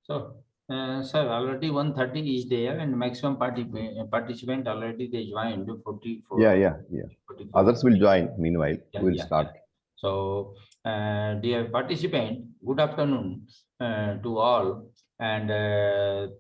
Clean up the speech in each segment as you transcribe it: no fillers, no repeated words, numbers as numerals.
So, sir, already 130 is there, and maximum participant already they joined 44. Yeah. 44. Others will join. Meanwhile, Yeah, we'll yeah, start. yeah. So, dear participant, good afternoon to all. And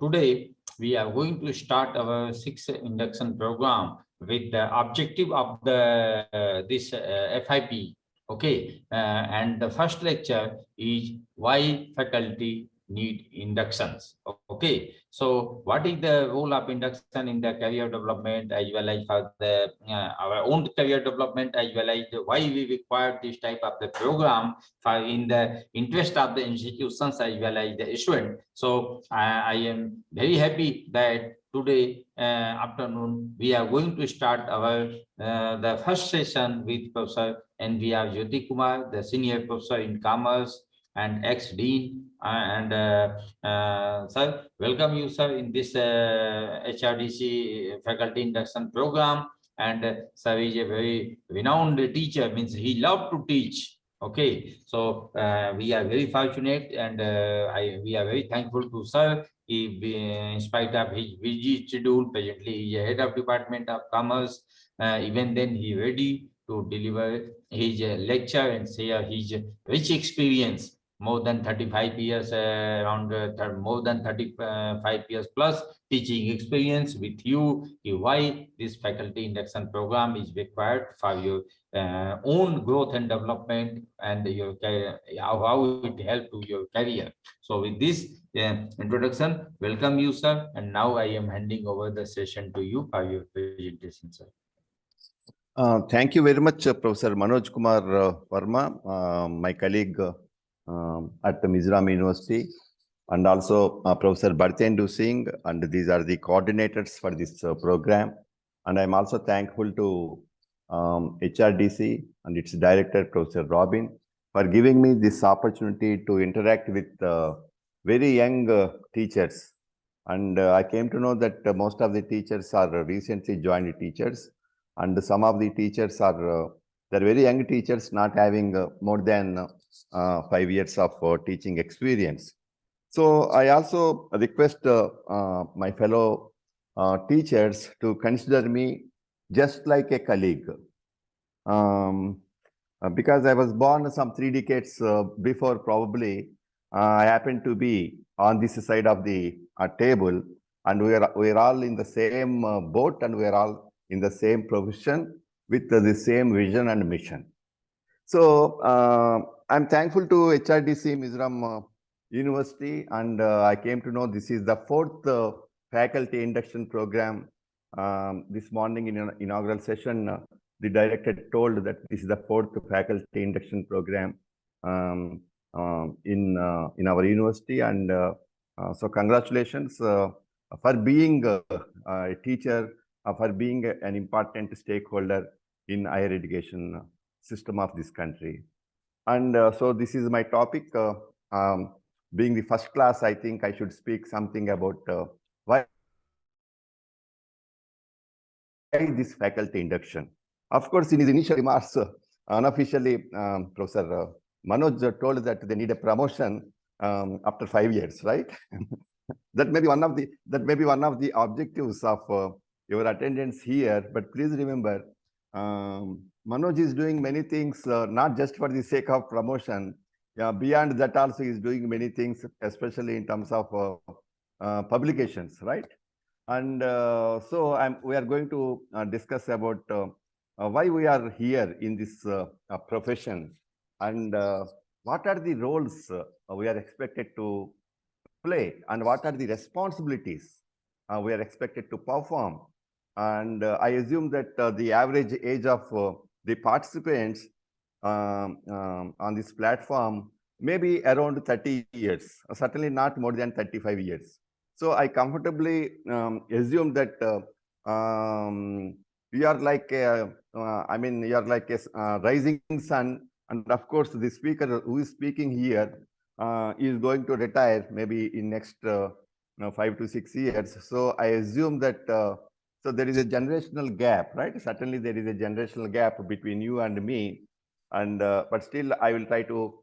today we are going to start our sixth induction program with the objective of the this FIP. Okay, and the first lecture is why faculty need inductions. Okay, so what is the role of induction in the career development as well as for the our own career development, as well as why we require this type of the program for in the interest of the institutions as well as the student. So I am very happy that today afternoon we are going to start our the first session with Professor NVR Jyoti Kumar, the senior professor in commerce and ex-dean. Sir, welcome you, sir, in this HRDC faculty induction program. And sir is a very renowned teacher, means he loved to teach. Okay, so we are very fortunate, and we are very thankful to sir. In spite of his busy schedule, presently he is head of Department of Commerce. Even then, he ready to deliver his lecture and share his rich experience. More than 35 years, around more than 35 years plus teaching experience with you. Why this faculty induction program is required for your own growth and development, and your how it help to your career. So with this introduction, welcome you, sir. And now I am handing over the session to you for your presentation, sir. Thank you very much, Professor Manoj Kumar Verma, my colleague at the Mizoram University, and also Professor Bhartendu Singh, and these are the coordinators for this program. And I'm also thankful to HRDC and its director, Professor Robin, for giving me this opportunity to interact with very young teachers. And I came to know that most of the teachers are recently joined teachers, and some of the teachers are they're very young teachers, not having more than 5 years of teaching experience. So I also request my fellow teachers to consider me just like a colleague. Because I was born some 3 decades before, probably I happened to be on this side of the table, and we're all in the same boat, and we're all in the same profession with the same vision and mission. So I'm thankful to HRDC Mizoram University, and I came to know this is the 4th faculty induction program. This morning in an inaugural session, the director told that this is the 4th faculty induction program in our university, and so congratulations for being a teacher, for being an important stakeholder in higher education system of this country. And so this is my topic. Being the first class, I think I should speak something about why this faculty induction. Of course, in his initial remarks, unofficially, Professor Manoj told that they need a promotion after 5 years, right? That may be one of the objectives of your attendance here. But please remember, Manoj is doing many things, not just for the sake of promotion. Beyond that, also is doing many things, especially in terms of publications, right? And so we are going to discuss about why we are here in this profession, and what are the roles we are expected to play, and what are the responsibilities we are expected to perform. And I assume that the average age of the participants on this platform may be around 30 years, certainly not more than 35 years. So I comfortably assume that you are like you are like a rising sun, and of course the speaker who is speaking here is going to retire maybe in next 5 to 6 years. So I assume that so there is a generational gap, right? Certainly there is a generational gap between you and me, and but still I will try to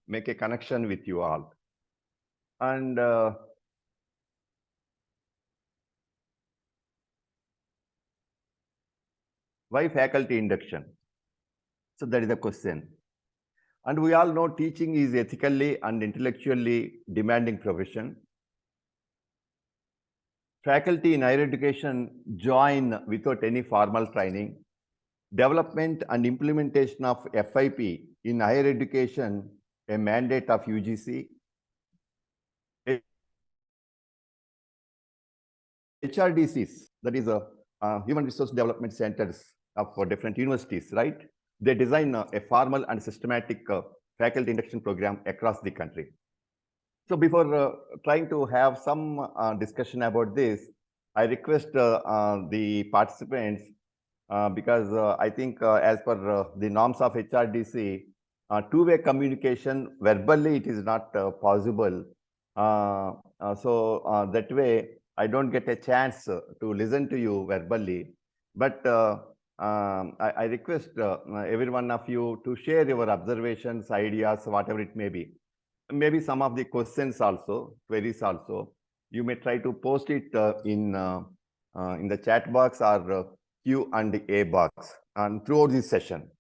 make a connection with you all. And why faculty induction? So that is the question. And we all know teaching is ethically and intellectually demanding profession. Faculty in higher education join without any formal training. Development and implementation of FIP in higher education, a mandate of UGC. HRDCs, that is Human Resource Development Centers of different universities, right? They design a formal and systematic faculty induction program across the country. So before trying to have some discussion about this, I request the participants, because I think as per the norms of HRDC, two-way communication, verbally it is not possible. So that way, I don't get a chance to listen to you verbally. But I request every one of you to share your observations, ideas, whatever it may be. Maybe some of the questions also, queries also. You may try to post it in the chat box or Q&A box and throughout this session.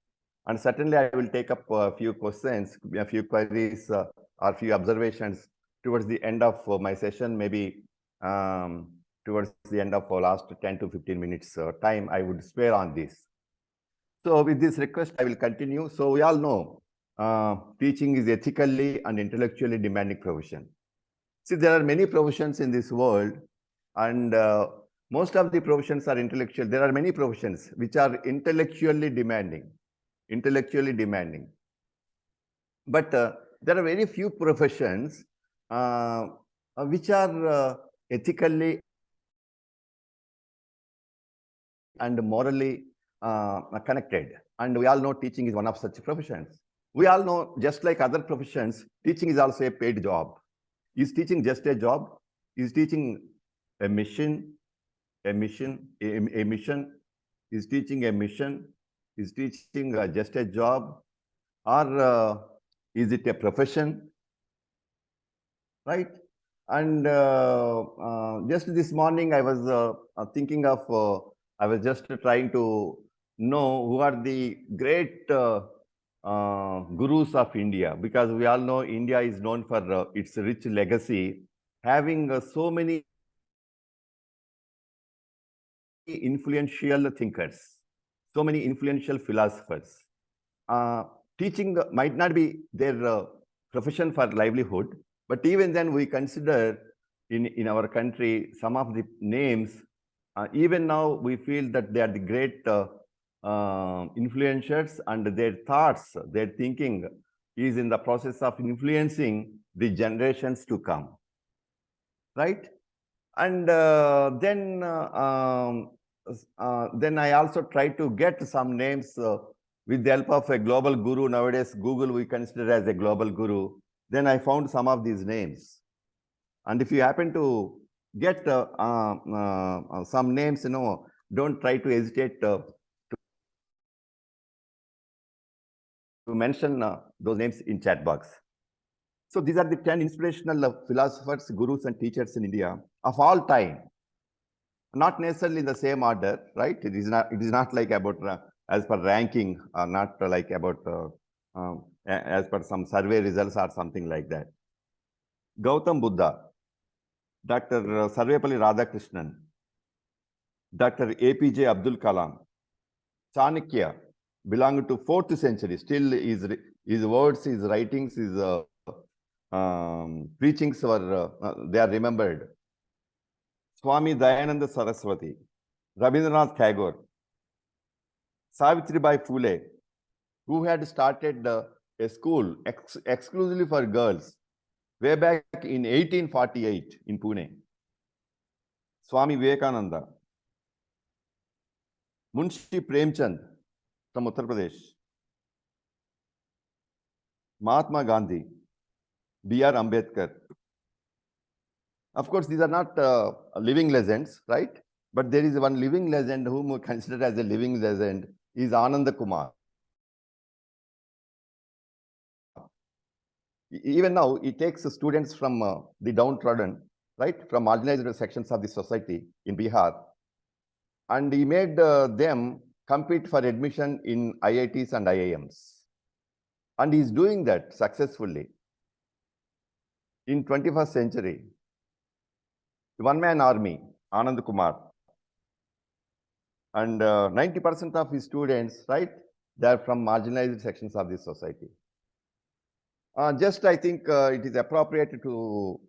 And certainly I will take up a few questions, a few queries or a few observations towards the end of my session, maybe towards the end of the last 10 to 15 minutes time, I would spare on this. So with this request, I will continue. So we all know teaching is ethically and intellectually demanding profession. See, there are many professions in this world, and most of the professions are intellectual. There are many professions which are intellectually demanding. But there are very few professions which are ethically and morally connected. And we all know teaching is one of such professions. We all know, just like other professions, teaching is also a paid job. Is teaching just a job? Is teaching a mission? A mission? Is teaching a mission? Is teaching just a job? Or is it a profession? Right? And just this morning, I was thinking of, I was just trying to know who are the great gurus of India, because we all know India is known for its rich legacy, having so many influential thinkers, so many influential philosophers. Teaching might not be their profession for livelihood, but even then we consider in our country some of the names, even now we feel that they are the great influencers, and their thoughts, their thinking is in the process of influencing the generations to come, right? And then I also try to get some names with the help of a global guru. Nowadays, Google we consider as a global guru. Then I found some of these names. And if you happen to get some names, don't try to hesitate to mention those names in chat box. So these are the 10 inspirational philosophers, gurus, and teachers in India of all time. Not necessarily in the same order, right? It is not like about as per ranking, or not like about as per some survey results or something like that. Gautam Buddha, Dr. Sarvepalli Radhakrishnan, Dr. APJ Abdul Kalam, Chanakya, belonged to 4th century. Still, his words, his writings, his preachings were they are remembered. Swami Dayananda Saraswati, Rabindranath Tagore, Savitribai Phule, who had started a school exclusively for girls way back in 1848 in Pune. Swami Vivekananda, Munshi Premchand from Uttar Pradesh, Mahatma Gandhi, B.R. Ambedkar. Of course, these are not living legends, right? But there is one living legend whom we consider as a living legend, is Ananda Kumar. Even now, he takes students from the downtrodden, right, from marginalized sections of the society in Bihar, and he made them compete for admission in IITs and IIMs. And he's doing that successfully. In 21st century, one-man army, Anand Kumar, and 90% of his students, right, they're from marginalized sections of the society. I think it is appropriate to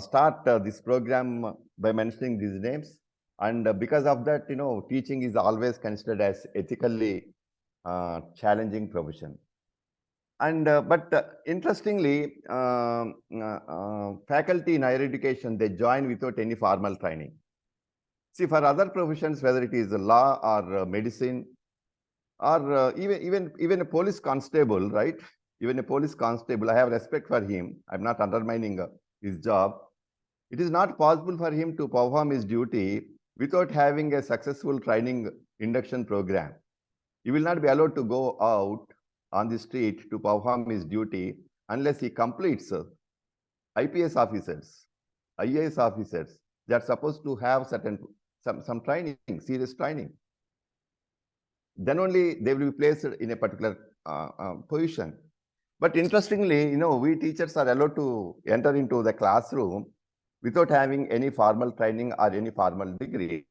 start this program by mentioning these names. And because of that, teaching is always considered as ethically challenging profession. And but interestingly, faculty in higher education, they join without any formal training. See, for other professions, whether it is law or medicine, or even a police constable, right? Even a police constable, I have respect for him. I'm not undermining his job. It is not possible for him to perform his duty without having a successful training induction program. He will not be allowed to go out on the street to perform his duty unless he completes IPS officers, IAS officers. They are supposed to have some training, serious training. Then only they will be placed in a particular position. But interestingly, we teachers are allowed to enter into the classroom without having any formal training or any formal degree.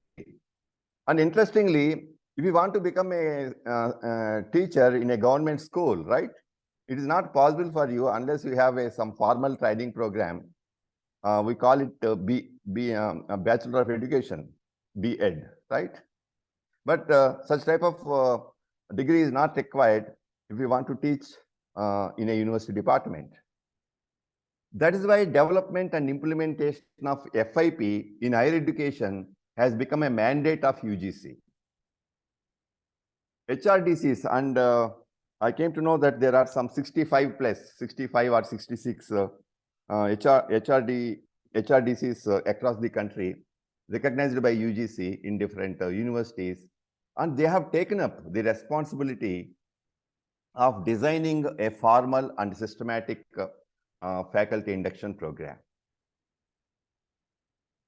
And interestingly, if you want to become a teacher in a government school, right, it is not possible for you unless you have some formal training program. We call it a Bachelor of Education, B.Ed, right? But such type of degree is not required if you want to teach in a university department. That is why development and implementation of FIP in higher education has become a mandate of UGC. HRDCs, and I came to know that there are some 65 or 66 HRDCs across the country, recognized by UGC in different universities, and they have taken up the responsibility of designing a formal and systematic faculty induction program.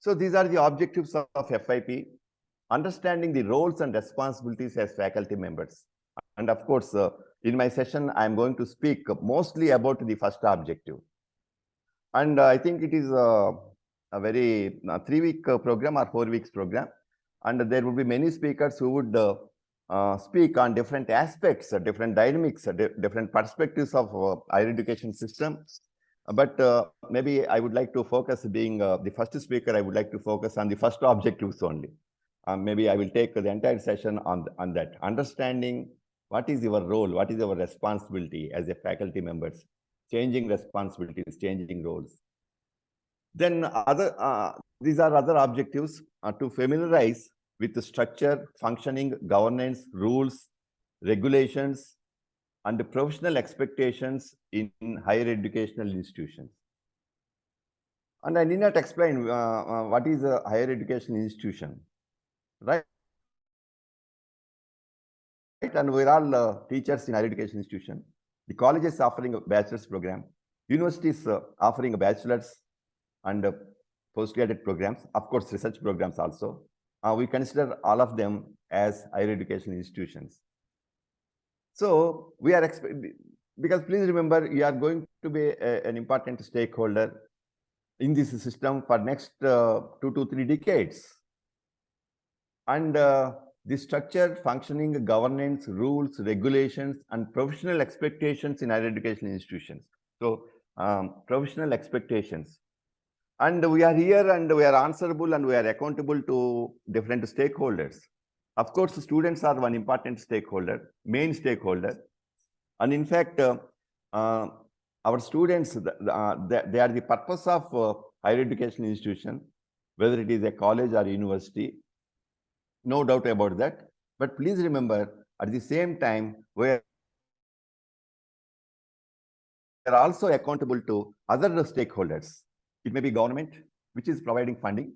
So these are the objectives of FIP: understanding the roles and responsibilities as faculty members. And of course, in my session, I'm going to speak mostly about the first objective. And I think it is a very 3-week program or 4 weeks program. And there will be many speakers who would speak on different aspects, different dynamics, different perspectives of higher education system. But maybe I would like to focus, being the first speaker, I would like to focus on the first objectives only. Maybe I will take the entire session on that. Understanding what is your role, what is our responsibility as a faculty members, changing responsibilities, changing roles. Then these are other objectives to familiarize with the structure, functioning, governance, rules, regulations, and the professional expectations in higher educational institutions. And I need not explain what is a higher education institution, right? And we're all teachers in higher education institution. The colleges offering a bachelor's program, universities offering a bachelor's and postgraduate programs, of course, research programs also. We consider all of them as higher education institutions. So we are because please remember, you are going to be an important stakeholder in this system for next 2 to 3 decades. And the structure, functioning, governance, rules, regulations, and professional expectations in higher education institutions. So professional expectations. And we are here and we are answerable and we are accountable to different stakeholders. Of course, students are one important stakeholder, main stakeholder. And in fact, our students, they are the purpose of higher education institution, whether it is a college or university, no doubt about that. But please remember, at the same time, we are also accountable to other stakeholders. It may be government, which is providing funding.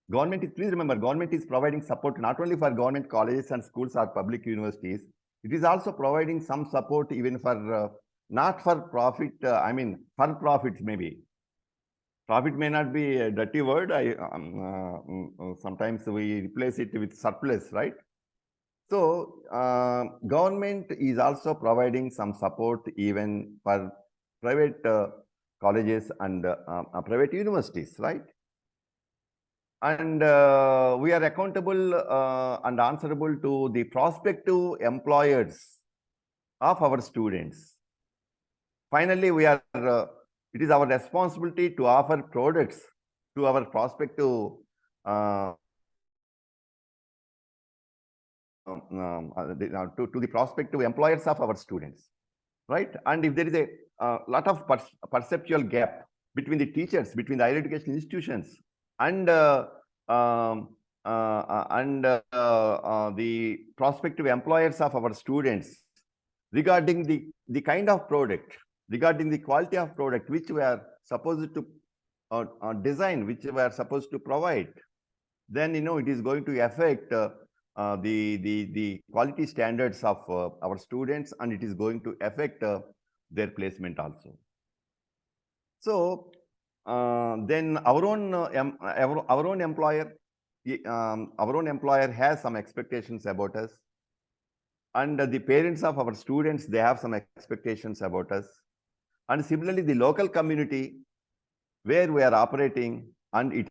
Please remember, government is providing support not only for government colleges and schools or public universities, it is also providing some support even for not for profit, for profit maybe. Profit may not be a dirty word. Sometimes we replace it with surplus, right? So government is also providing some support even for private colleges and private universities, right? And we are accountable and answerable to the prospective employers of our students. Finally, it is our responsibility to offer products to our prospective to the prospective employers of our students, right? And if there is a lot of perceptual gap between the teachers, between the higher education institutions, and the prospective employers of our students regarding the kind of product, regarding the quality of product which we are supposed to design, which we are supposed to provide, then it is going to affect the quality standards of our students, and it is going to affect their placement also. So then our own employer has some expectations about us, and the parents of our students, they have some expectations about us, and similarly the local community where we are operating, and it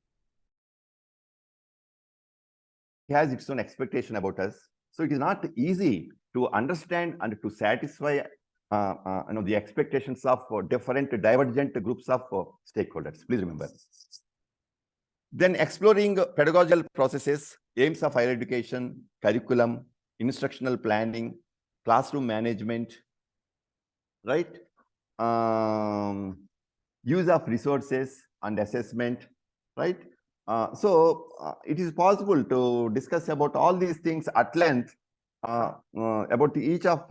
has its own expectation about us. So it is not easy to understand and to satisfy the expectations of different divergent groups of stakeholders. Please remember. Then exploring pedagogical processes, aims of higher education, curriculum, instructional planning, classroom management, right? Use of resources and assessment, right? It is possible to discuss about all these things at length about each of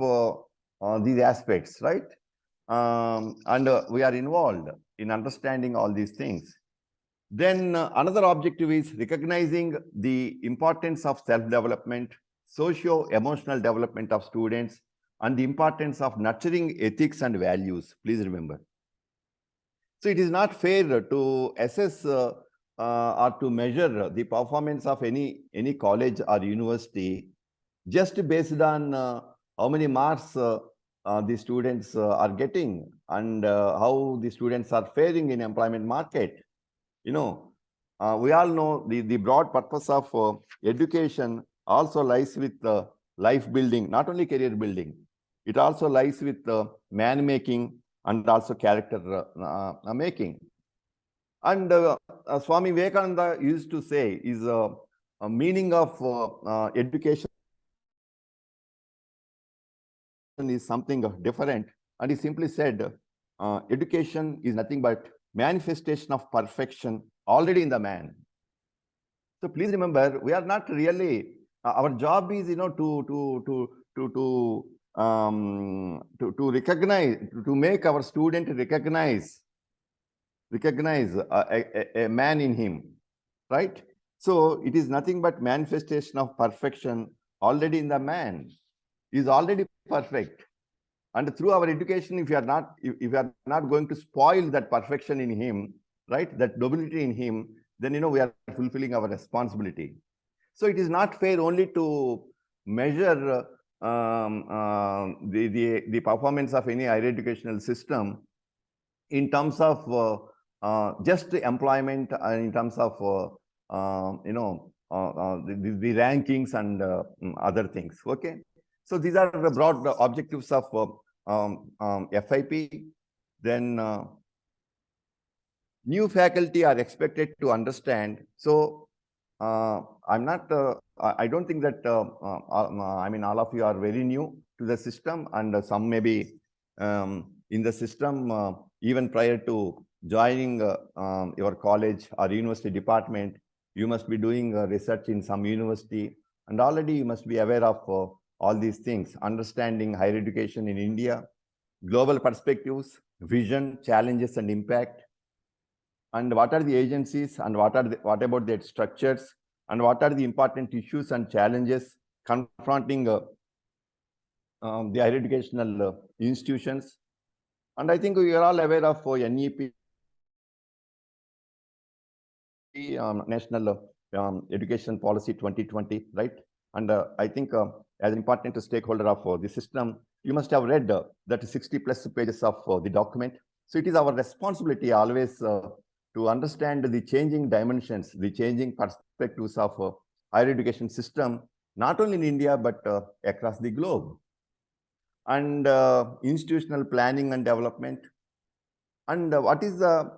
these aspects, right? And we are involved in understanding all these things. Then another objective is recognizing the importance of self-development, socio-emotional development of students, and the importance of nurturing ethics and values. Please remember. So it is not fair to assess or to measure the performance of any college or university just based on how many marks the students are getting, and how the students are faring in employment market. We all know the broad purpose of education also lies with life building, not only career building. It also lies with man making and also character making. And Swami Vivekananda used to say is a meaning of education is something different, and he simply said education is nothing but manifestation of perfection already in the man. So please remember, we are not really our job is to recognize, to make our student recognize a man in him, right? So it is nothing but manifestation of perfection already in the man. He is already perfect, and through our education, if we are not going to spoil that perfection in him, right, that nobility in him, then we are fulfilling our responsibility. So it is not fair only to measure the performance of any higher educational system in terms of just employment, in terms of the rankings and other things. Okay, so these are the broad objectives of FIP. Then new faculty are expected to understand. So I'm not. I don't think that. All of you are very new to the system, and some may be in the system even prior to joining your college or university department. You must be doing research in some university, and already you must be aware of all these things, understanding higher education in India, global perspectives, vision, challenges, and impact, and what are the agencies, and what about their structures, and what are the important issues and challenges confronting the higher educational institutions, And I think we are all aware of NEP, National Education Policy 2020, right? And I think as an important stakeholder of the system, you must have read that 60 plus pages of the document. So it is our responsibility always to understand the changing dimensions, the changing perspectives of higher education system, not only in India, but across the globe. And institutional planning and development. And what is the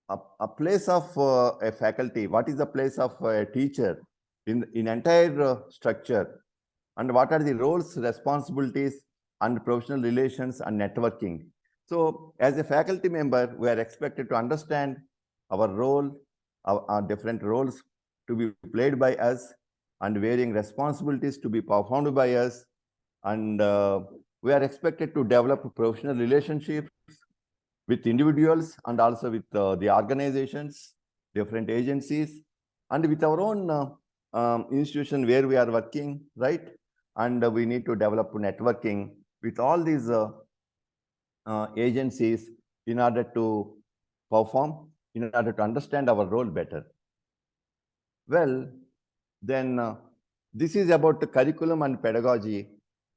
a place of a faculty? What is the place of a teacher in entire structure? And what are the roles, responsibilities, and professional relations and networking? So as a faculty member, we are expected to understand our role, our different roles to be played by us, and varying responsibilities to be performed by us. And we are expected to develop professional relationships with individuals and also with the organizations, different agencies, and with our own institution where we are working, right? And we need to develop networking with all these agencies in order to perform, in order to understand our role better. Well, then this is about the curriculum and pedagogy,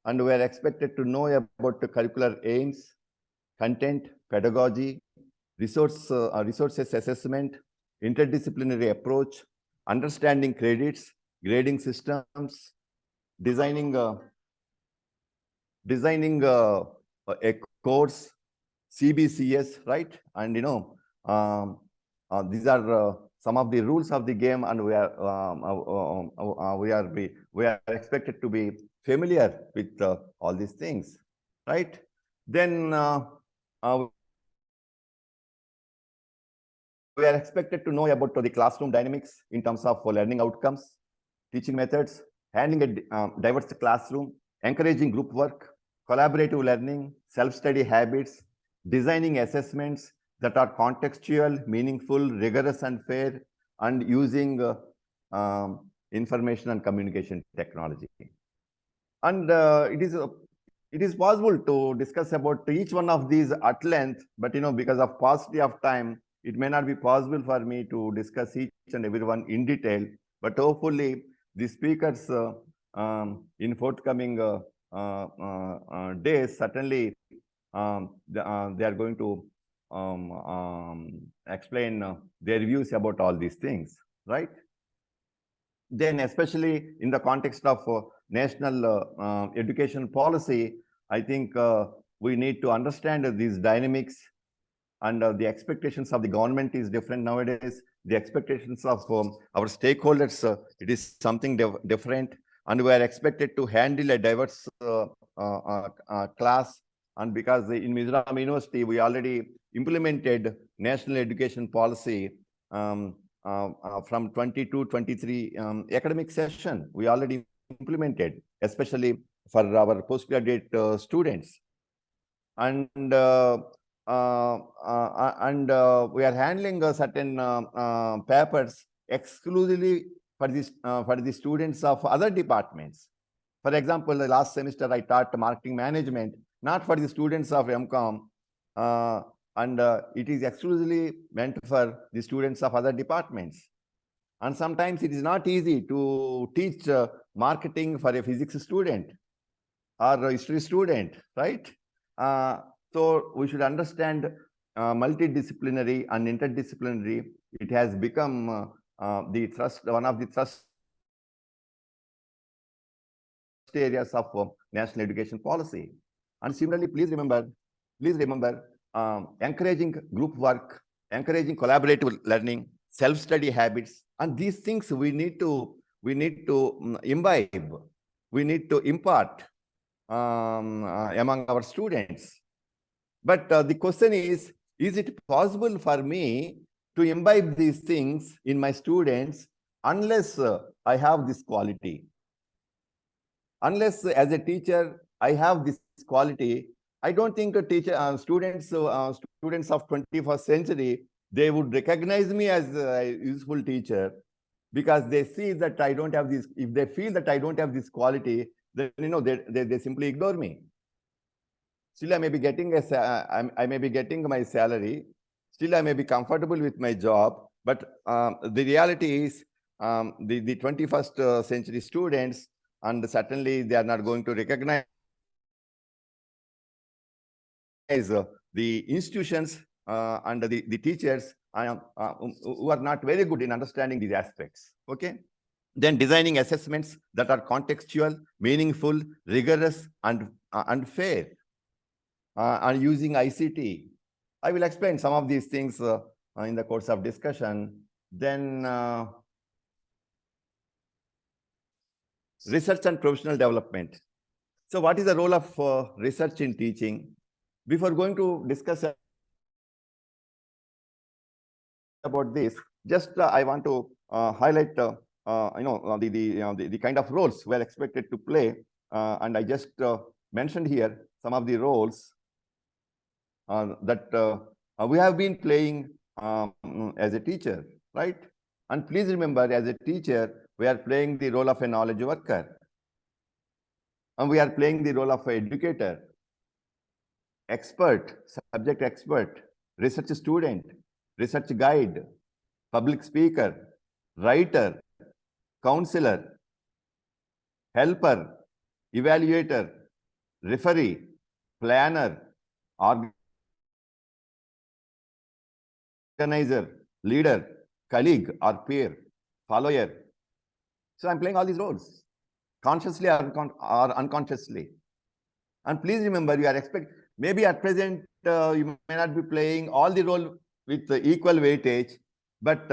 and we are expected to know about the curricular aims, content, pedagogy, resources assessment, interdisciplinary approach, understanding credits, grading systems, designing a course, CBCS, right? And these are some of the rules of the game, and we are expected to be familiar with all these things, right? Then we are expected to know about the classroom dynamics in terms of learning outcomes, teaching methods, handling a diverse classroom, encouraging group work, collaborative learning, self-study habits, designing assessments that are contextual, meaningful, rigorous, and fair, and using information and communication technology. And it is possible to discuss about each one of these at length, but because of paucity of time, it may not be possible for me to discuss each and every one in detail. But hopefully, the speakers in forthcoming days, certainly they are going to explain their views about all these things, right? Then, especially in the context of national education policy, I think we need to understand these dynamics, and the expectations of the government is different nowadays. The expectations of our stakeholders, it is something different, and we are expected to handle a diverse class. And because in Mizoram University, we already implemented national education policy from 22-23 academic session. We already implemented, especially for our postgraduate students. And we are handling certain papers exclusively for the students of other departments. For example, the last semester I taught marketing management, not for the students of MCOM, and it is exclusively meant for the students of other departments. And sometimes it is not easy to teach marketing for a physics student or a history student, right? So we should understand multidisciplinary and interdisciplinary. It has become one of the thrust areas of national education policy. And similarly, please remember, encouraging group work, encouraging collaborative learning, self-study habits, and these things we need to imbibe, we need to impart among our students. But the question is it possible for me to imbibe these things in my students unless I have this quality? Unless as a teacher, I have this quality, I don't think students of 21st century, they would recognize me as a useful teacher, because they see that I don't have this. If they feel that I don't have this quality, then they simply ignore me. Still I may be getting I may be getting my salary. Still I may be comfortable with my job. But the reality is the 21st century students, and certainly they are not going to recognize the institutions and the teachers who are not very good in understanding these aspects. Okay. Then designing assessments that are contextual, meaningful, rigorous, and fair, and using ICT. I will explain some of these things in the course of discussion. Then research and professional development. So what is the role of research in teaching? Before going to discuss about this, just I want to highlight the kind of roles we are expected to play, and I just mentioned here some of the roles that we have been playing as a teacher, right? And please remember, as a teacher, we are playing the role of a knowledge worker, and we are playing the role of an educator, expert, subject expert, research student, research guide, public speaker, writer, counselor, helper, evaluator, referee, planner, organizer, leader, colleague or peer, follower. So I'm playing all these roles, consciously or unconsciously. And please remember, you are maybe at present you may not be playing all the role with equal weightage, but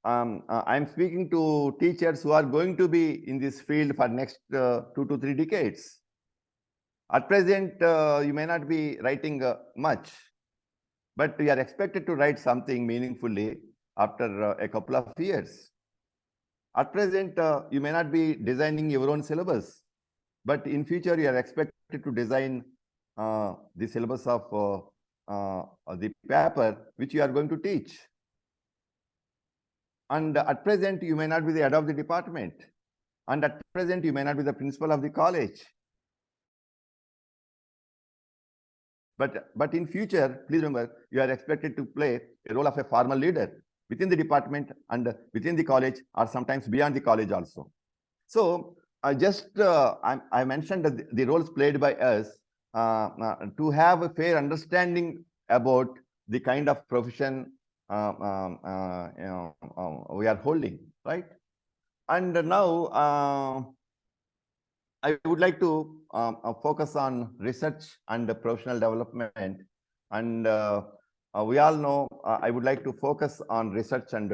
I'm speaking to teachers who are going to be in this field for next 2 to 3 decades. At present, you may not be writing much, but you are expected to write something meaningfully after a couple of years. At present, you may not be designing your own syllabus, but in future, you are expected to design the syllabus of the paper which you are going to teach. And at present, you may not be the head of the department. And at present, you may not be the principal of the college. But in future, please remember, you are expected to play a role of a formal leader within the department and within the college, or sometimes beyond the college also. So I mentioned the roles played by us to have a fair understanding about the kind of profession we are holding, right? And now I would like to focus on research and professional development. And we all know I would like to focus on research and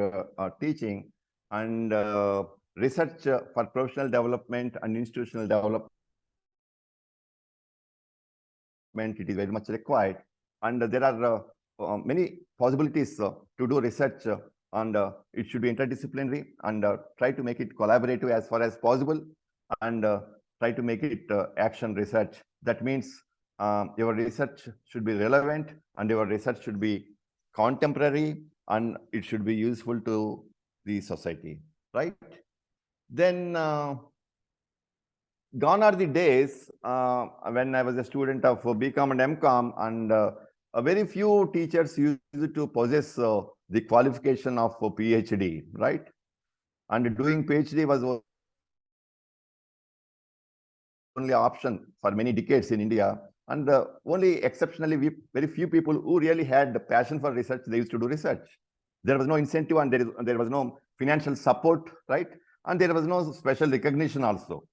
teaching, and research for professional development and institutional development. It is very much required. And there are many possibilities to do research, and it should be interdisciplinary, and try to make it collaborative as far as possible, and try to make it action research. That means your research should be relevant, and your research should be contemporary, and it should be useful to the society, right? Then gone are the days when I was a student of BCom and MCom, and very few teachers used to possess the qualification of a PhD, right? And doing PhD was only option for many decades in India, and only exceptionally very few people who really had the passion for research, they used to do research. There was no incentive, and there was no financial support, right? And there was no special recognition also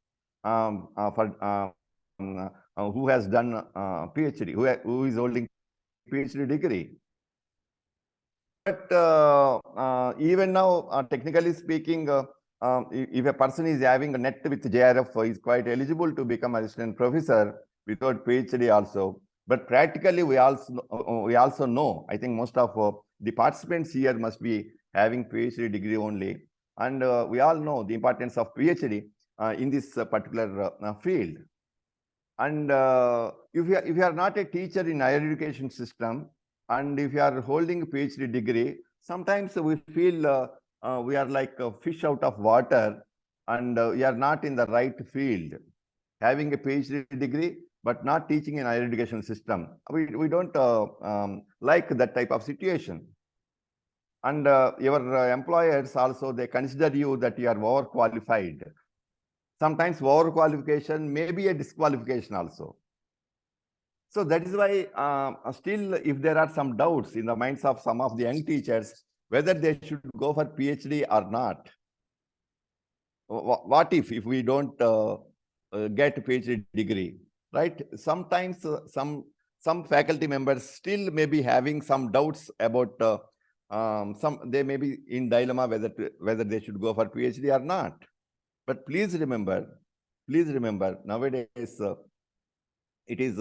for who has done PhD, who is holding PhD degree. But even now, technically speaking, if a person is having a net with JRF, he is quite eligible to become assistant professor without PhD also. But practically, we also know, I think most of the participants here must be having PhD degree only. And we all know the importance of PhD in this particular field. And if you are not a teacher in higher education system, and if you are holding a PhD degree, sometimes we feel we are like a fish out of water, and we are not in the right field. Having a PhD degree, but not teaching in higher education system. We don't like that type of situation. And your employers also, they consider you that you are overqualified. Sometimes overqualification may be a disqualification also. So that is why still, if there are some doubts in the minds of some of the young teachers, whether they should go for PhD or not. What if we don't get a PhD degree, right? Sometimes some faculty members still may be having some doubts about they may be in dilemma whether they should go for PhD or not. But please remember, nowadays it is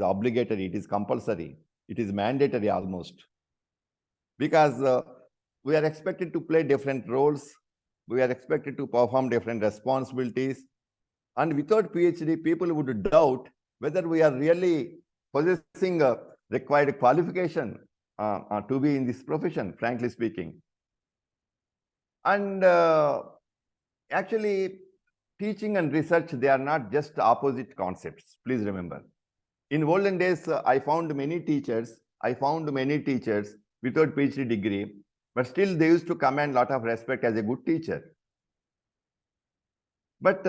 obligatory, it is compulsory, it is mandatory almost, because we are expected to play different roles, we are expected to perform different responsibilities, and without PhD, people would doubt whether we are really possessing a required qualification to be in this profession, frankly speaking. And actually, teaching and research, they are not just opposite concepts, please remember. In olden days, I found many teachers without PhD degree, but still they used to command a lot of respect as a good teacher. But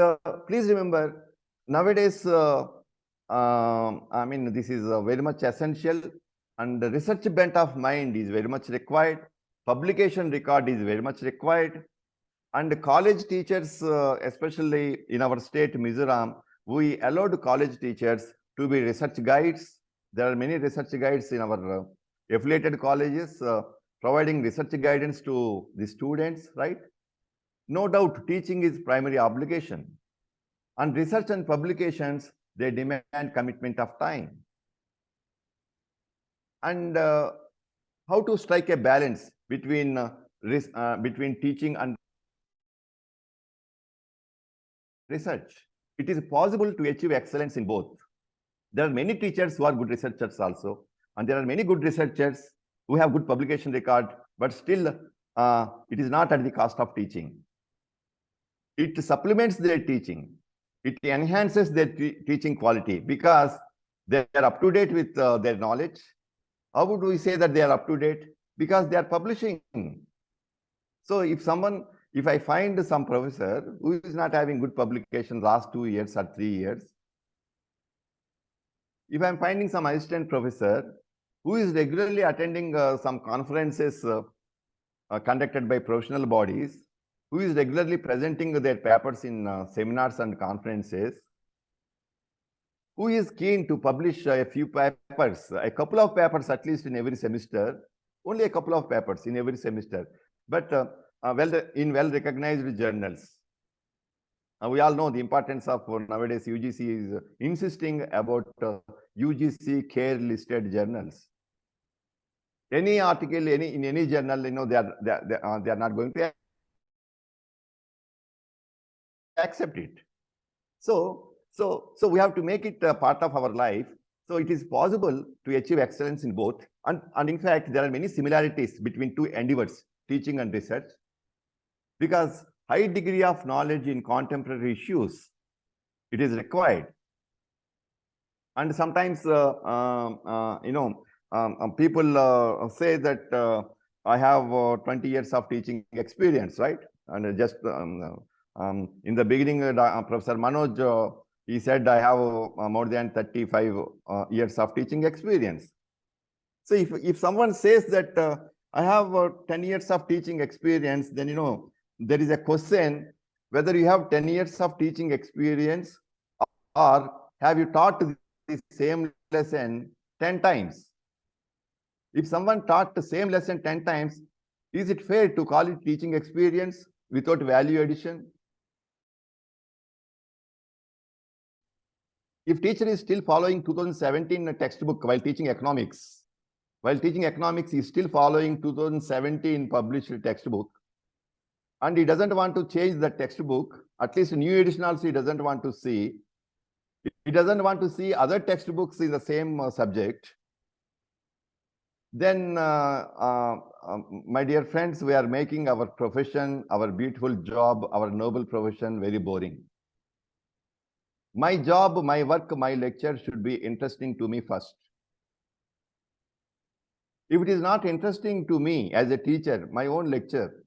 please remember, nowadays, I mean, this is very much essential, and the research bent of mind is very much required. Publication record is very much required. And college teachers, especially in our state, Mizoram, we allowed college teachers to be research guides. There are many research guides in our affiliated colleges providing research guidance to the students, right? No doubt, teaching is primary obligation. And research and publications, they demand commitment of time. And how to strike a balance between teaching and research? It is possible to achieve excellence in both. There are many teachers who are good researchers also, and there are many good researchers who have good publication record, but still it is not at the cost of teaching. It supplements their teaching. It enhances their teaching quality because they are up to date with their knowledge. How would we say that they are up to date? Because they are publishing. So if I find some professor who is not having good publication last 2 years or 3 years, if I'm finding some assistant professor who is regularly attending some conferences conducted by professional bodies, who is regularly presenting their papers in seminars and conferences, who is keen to publish a few papers, a couple of papers at least in every semester, only a couple of papers in every semester, but in well-recognized journals. We all know the importance of nowadays UGC is insisting about UGC care-listed journals. Any article, in any journal, you know, they are not going to accept it. So we have to make it a part of our life. So it is possible to achieve excellence in both. And in fact, there are many similarities between two endeavors, teaching and research, because high degree of knowledge in contemporary issues, it is required. And sometimes, people say that I have 20 years of teaching experience, right? And just in the beginning, Professor Manoj, he said, I have more than 35 years of teaching experience. So if someone says that I have 10 years of teaching experience, then, you know, there is a question whether you have 10 years of teaching experience or have you taught the same lesson 10 times. If someone taught the same lesson 10 times, is it fair to call it teaching experience without value addition? If teacher is still following 2017 textbook while teaching economics, he is still following 2017 published textbook, and he doesn't want to change the textbook, at least new edition also he doesn't want to see. He doesn't want to see other textbooks in the same subject. Then, my dear friends, we are making our profession, our beautiful job, our noble profession very boring. my job, my work, my lecture should be interesting to me first. If it is not interesting to me as a teacher, my own lecture,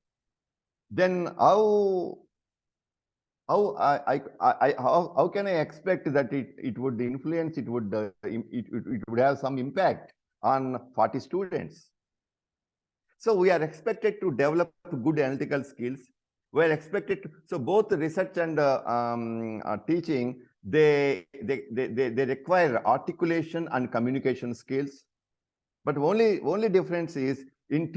then how can I expect that it would influence, it would have some impact on 40 students? So we are expected to develop good analytical skills. We are expected to, so both research and teaching, they require articulation and communication skills. But only difference is in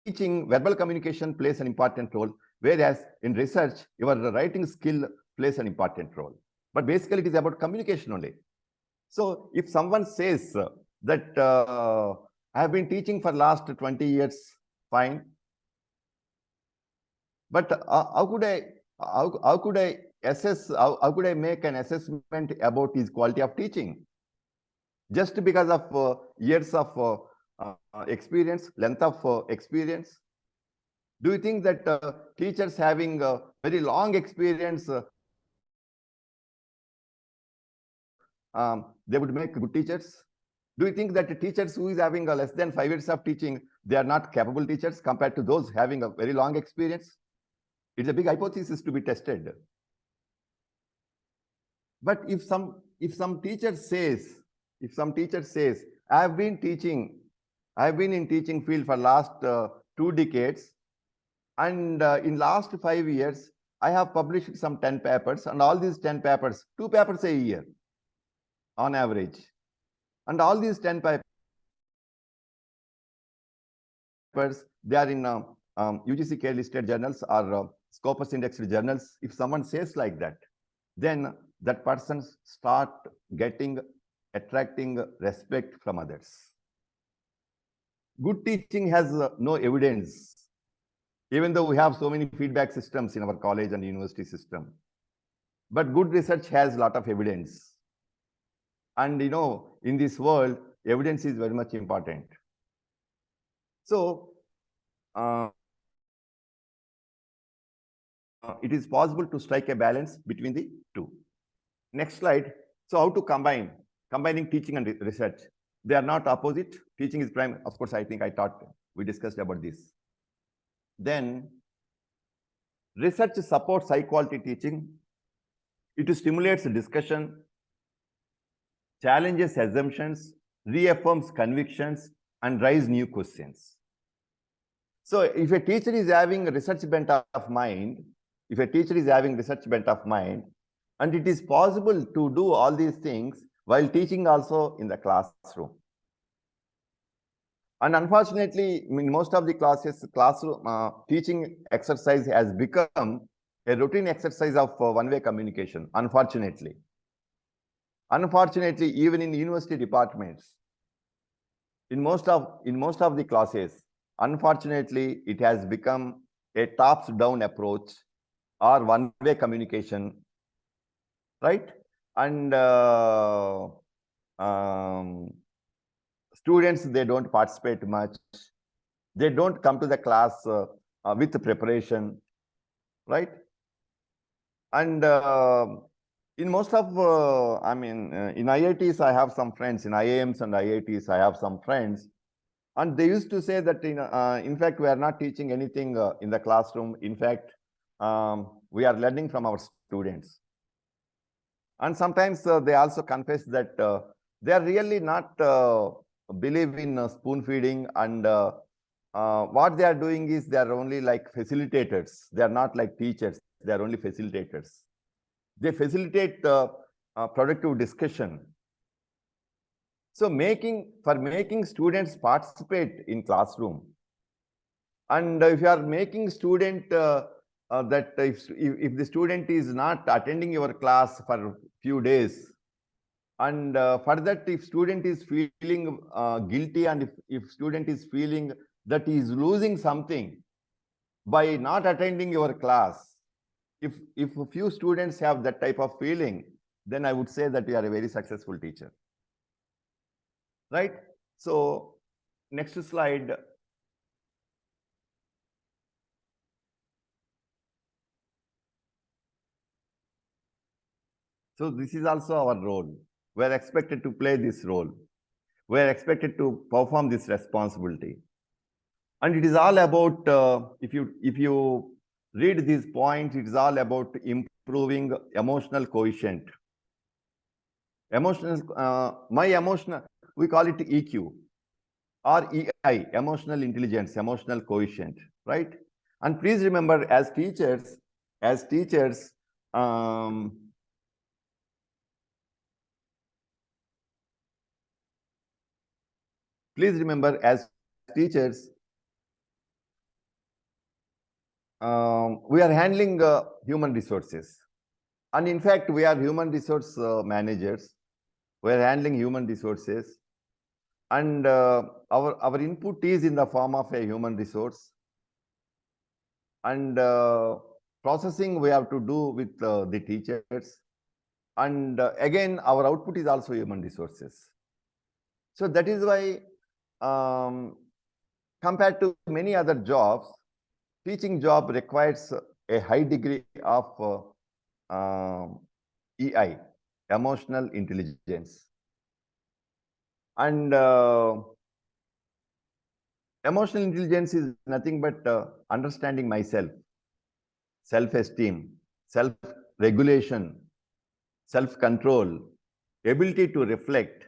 teaching, verbal communication plays an important role, whereas in research, your writing skill plays an important role. But basically, it is about communication only. So if someone says that I have been teaching for last 20 years, fine. But how could I assess, how could I make an assessment about his quality of teaching? Just because of years of experience, length of experience? Do you think that teachers having very long experience, they would make good teachers? Do you think that the teachers who is having less than 5 years of teaching, they are not capable teachers compared to those having a very long experience? It's a big hypothesis to be tested. But if some teacher says, I've been in teaching field for last 2 decades, and in last 5 years, I have published some 10 papers, and all these 10 papers, 2 papers a year on average. And all these 10 papers, they are in UGC care listed journals or Scopus indexed journals. If someone says like that, then that person start attracting respect from others. Good teaching has no evidence, even though we have so many feedback systems in our college and university system. But good research has a lot of evidence. And in this world, evidence is very much important. So it is possible to strike a balance between the two. Next slide. So how to combining teaching and research? They are not opposite. Teaching is prime. Of course, I think we discussed about this. Then research supports high quality teaching. It stimulates discussion, challenges assumptions, reaffirms convictions, and raises new questions. So if a teacher is having a research bent of mind, and it is possible to do all these things while teaching also in the classroom. And unfortunately, in most of the classes, classroom teaching exercise has become a routine exercise of one-way communication, unfortunately. Unfortunately, even in university departments, in most of the classes, unfortunately, it has become a tops-down approach or one-way communication, right? And students, they don't participate much. They don't come to the class with preparation, right? And in most of, in IITs, I have some friends. In IIMs and IITs, I have some friends. And they used to say that, in fact, we are not teaching anything in the classroom. In fact, we are learning from our students. And sometimes they also confess that they are really not believe in spoon feeding, and what they are doing is they are only like facilitators. They are not like teachers. They are only facilitators. They facilitate productive discussion. So making students participate in classroom. And if you are making student that if the student is not attending your class for a few days, and for that, if student is feeling guilty, and if student is feeling that he is losing something by not attending your class, if a few students have that type of feeling, then I would say that you are a very successful teacher, right? So next slide. So this is also our role. We are expected to play this role. We are expected to perform this responsibility. And it is all about, if you read these points, it is all about improving emotional quotient. We call it EQ or EI, emotional intelligence, emotional quotient, right? And please remember, as teachers, please remember, as teachers, we are handling human resources. And in fact, we are human resource managers. We are handling human resources. And our input is in the form of a human resource. And processing we have to do with the teachers. And again, our output is also human resources. So that is why, compared to many other jobs, teaching job requires a high degree of EI, emotional intelligence. And emotional intelligence is nothing but understanding myself, self-esteem, self-regulation, self-control, ability to reflect,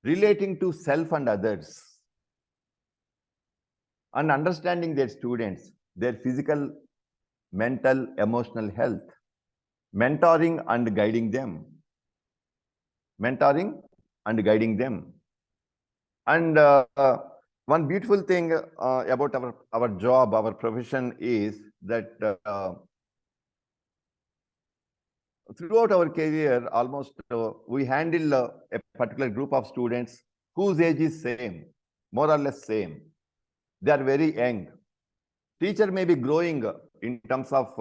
relating to self and others, and understanding their students, their physical, mental, emotional health, mentoring and guiding them. And one beautiful thing about our job, our profession is that throughout our career, almost we handle a particular group of students whose age is same, more or less same. They are very young. Teacher may be growing in terms of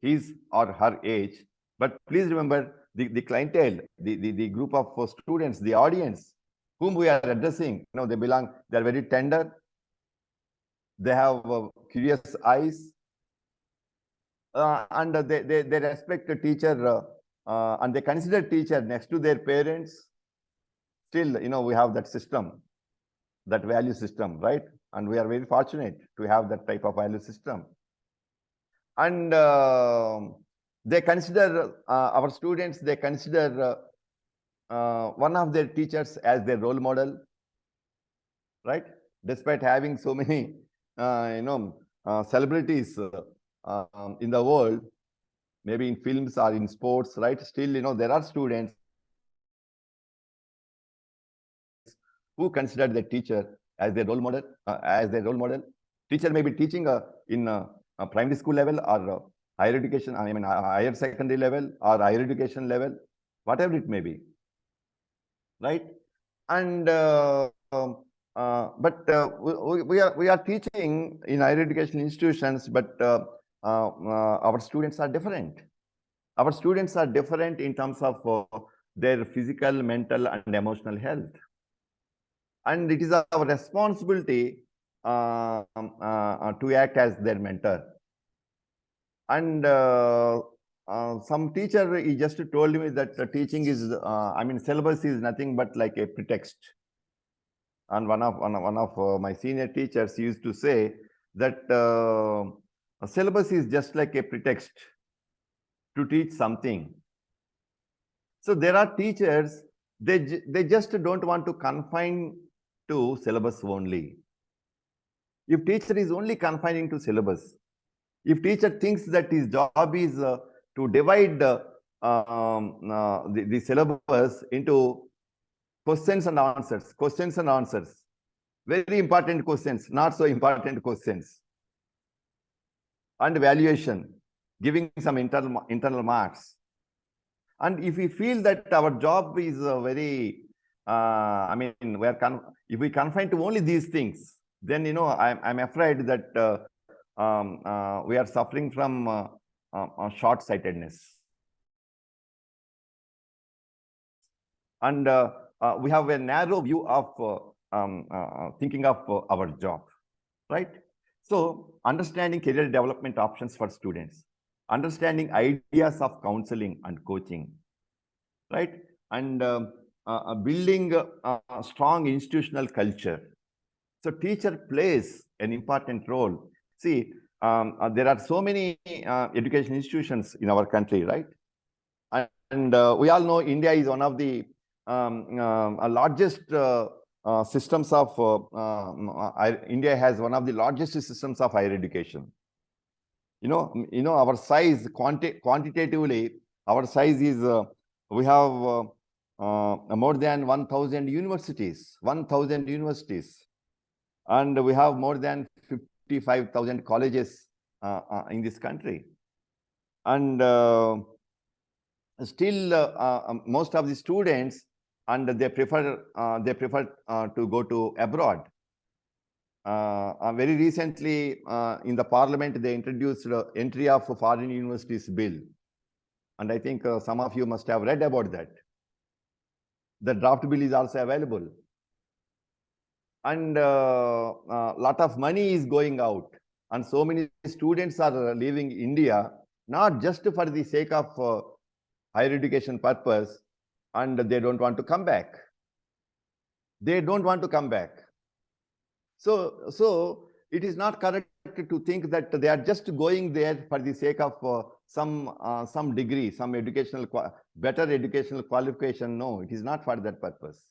his or her age, but please remember the clientele, the group of students, the audience whom we are addressing, they are very tender. They have curious eyes, and they respect the teacher, and they consider teacher next to their parents. Still, we have that system, that value system, right? And we are very fortunate to have that type of value system. And they consider our students, they consider one of their teachers as their role model, right? Despite having so many, celebrities in the world, maybe in films or in sports, right? Still, there are students who consider the teacher as their role model. Teacher may be teaching in a primary school level or higher education, higher secondary level or higher education level, whatever it may be, right? And but we are teaching in higher education institutions, but our students are different. Our students are different in terms of their physical, mental, and emotional health. And it is our responsibility to act as their mentor. And some teacher, he just told me that teaching is, syllabus is nothing but like a pretext. And one of my senior teachers used to say that a syllabus is just like a pretext to teach something. So there are teachers, they just don't want to confine to syllabus only. If teacher is only confining to syllabus, if teacher thinks that his job is to divide the syllabus into questions and answers, very important questions, not so important questions, and evaluation, giving some internal marks. And if we feel that our job is very, if we confine to only these things, then I'm afraid that we are suffering from short-sightedness, and we have a narrow view of thinking of our job, right? So understanding career development options for students, understanding ideas of counseling and coaching, right? And building a strong institutional culture. So teacher plays an important role. See, there are so many education institutions in our country, right? And we all know India is one of the largest systems of, India has one of the largest systems of higher education. Our size, quantitatively, our size is, we have more than 1,000 universities, 1,000 universities. And we have more than 55,000 colleges in this country. And still, most of the students, and they prefer to go to abroad. Very recently, in the parliament, they introduced entry of foreign universities bill. And I think some of you must have read about that. The draft bill is also available. And a lot of money is going out. And so many students are leaving India, not just for the sake of higher education purpose, and they don't want to come back. They don't want to come back. So it is not correct to think that they are just going there for the sake of some degree, some better educational qualification. No, it is not for that purpose.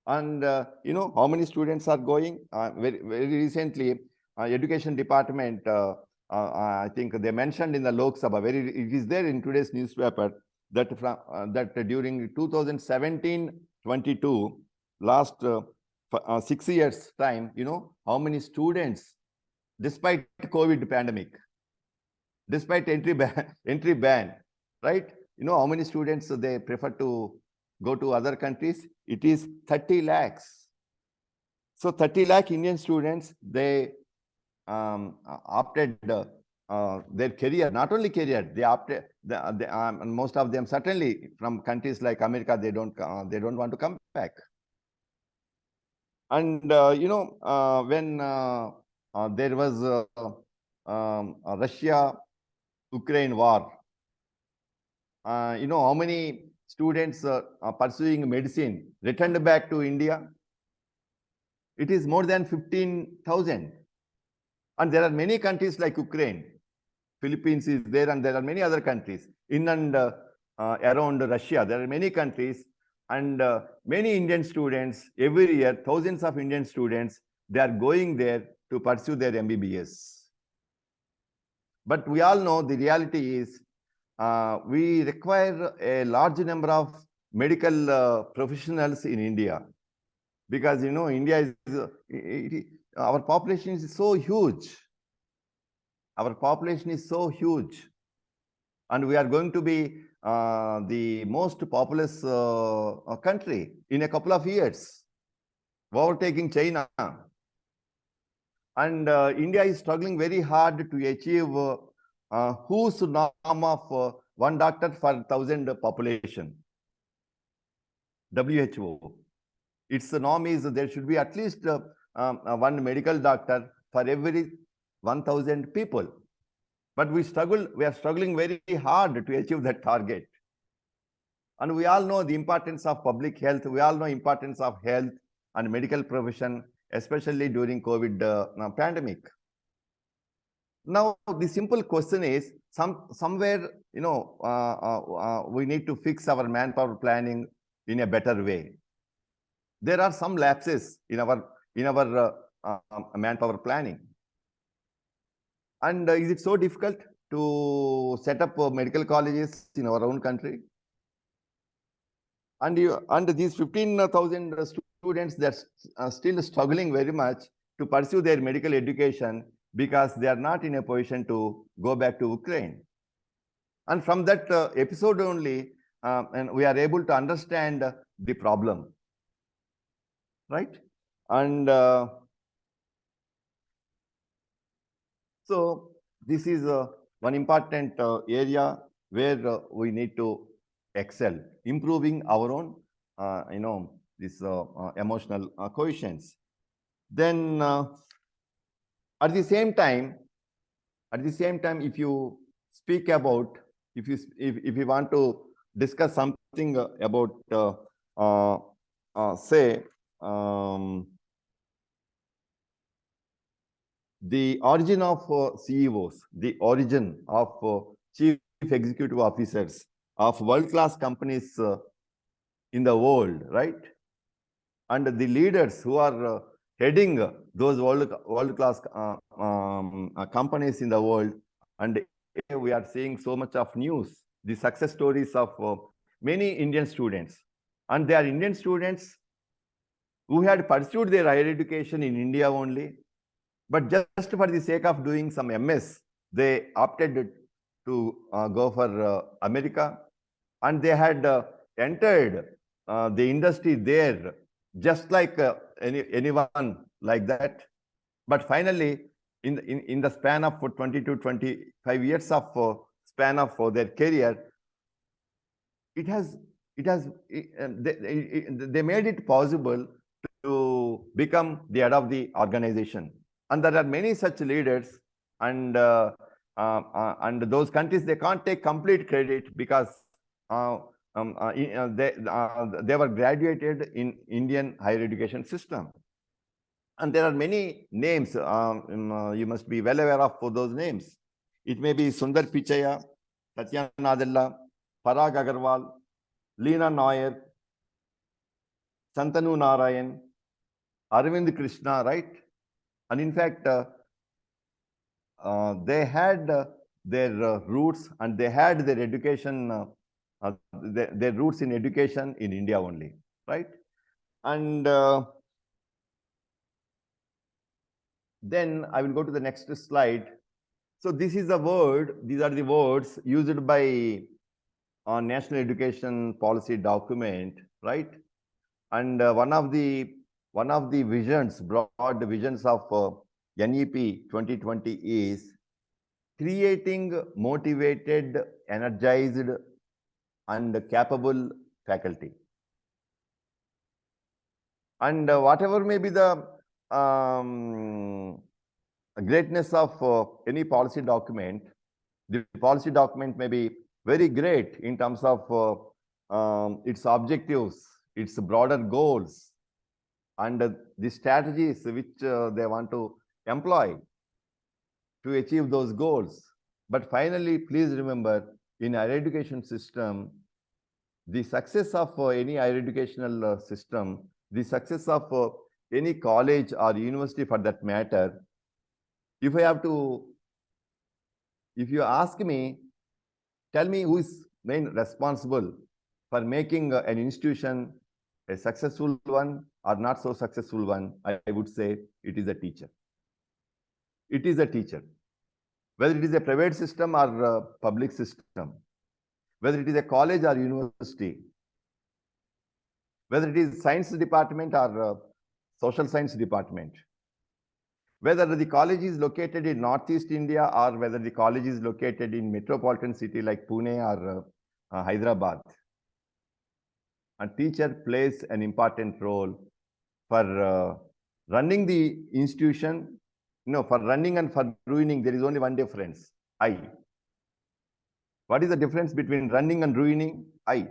And how many students are going? Very recently, education department, I think they mentioned in the Lok Sabha, it is there in today's newspaper, that that during 2017-22, last 6 years time, how many students, despite COVID pandemic, despite entry ban, right? How many students they prefer to go to other countries? It is 30 lakhs. So 30 lakh Indian students, they opted their career, not only career, they opted, most of them certainly from countries like America, they don't want to come back. And when there was Russia-Ukraine war, how many students pursuing medicine returned back to India? It is more than 15,000. And there are many countries like Ukraine, Philippines is there, and there are many other countries in and around Russia. There are many countries, and many Indian students every year, thousands of Indian students, they are going there to pursue their MBBS. But we all know the reality is we require a large number of medical professionals in India, because India is our population is so huge. Our population is so huge, and we are going to be the most populous country in a couple of years, overtaking China. And India is struggling very hard to achieve whose norm of 1 doctor for 1,000 population. WHO. Its norm is there should be at least 1 medical doctor for every 1,000 people. But we are struggling very hard to achieve that target. And we all know the importance of public health. We all know importance of health and medical profession, especially during COVID pandemic. Now, the simple question is, somewhere, we need to fix our manpower planning in a better way. There are some lapses in our manpower planning. And is it so difficult to set up medical colleges in our own country? And these 15,000 students, they're still struggling very much to pursue their medical education because they are not in a position to go back to Ukraine. And from that episode only, and we are able to understand the problem, right? And so this is one important area where we need to excel, improving our own, this emotional coefficients. Then at the same time, if you speak about, if you want to discuss something about, say, the origin of CEOs, the origin of chief executive officers of world-class companies in the world, right? And the leaders who are heading those world-class companies in the world. And we are seeing so much of news, the success stories of many Indian students. And they are Indian students who had pursued their higher education in India only, but just for the sake of doing some MS, they opted to go for America, and they had entered the industry there just like anyone like that. But finally, in the span of 20 to 25 years of span of their career, they made it possible to become the head of the organization. And there are many such leaders, and those countries, they can't take complete credit because they were graduated in Indian higher education system. And there are many names. You must be well aware of those names. It may be Sundar Pichai, Satya Nadella, Parag Agarwal, Leena Nair, Santanu Narayan, Arvind Krishna, right? And in fact, they had their roots, and they had their education, their roots in education in India only, right? And then I will go to the next slide. So this is a word, these are the words used by National Education Policy document, right? And one of the visions, broad visions of NEP 2020 is creating motivated, energized, and capable faculty. And whatever may be the greatness of any policy document, the policy document may be very great in terms of its objectives, its broader goals, and the strategies which they want to employ to achieve those goals. But finally, please remember, in higher education system, the success of any higher educational system, the success of any college or university for that matter, if you ask me, tell me who is main responsible for making an institution a successful one or not so successful one, I would say it is a teacher. It is a teacher. Whether it is a private system or a public system, whether it is a college or university, whether it is science department or social science department, whether the college is located in Northeast India or whether the college is located in metropolitan city like Pune or Hyderabad, a teacher plays an important role for running the institution. For running and for ruining, there is only one difference, I. What is the difference between running and ruining? I.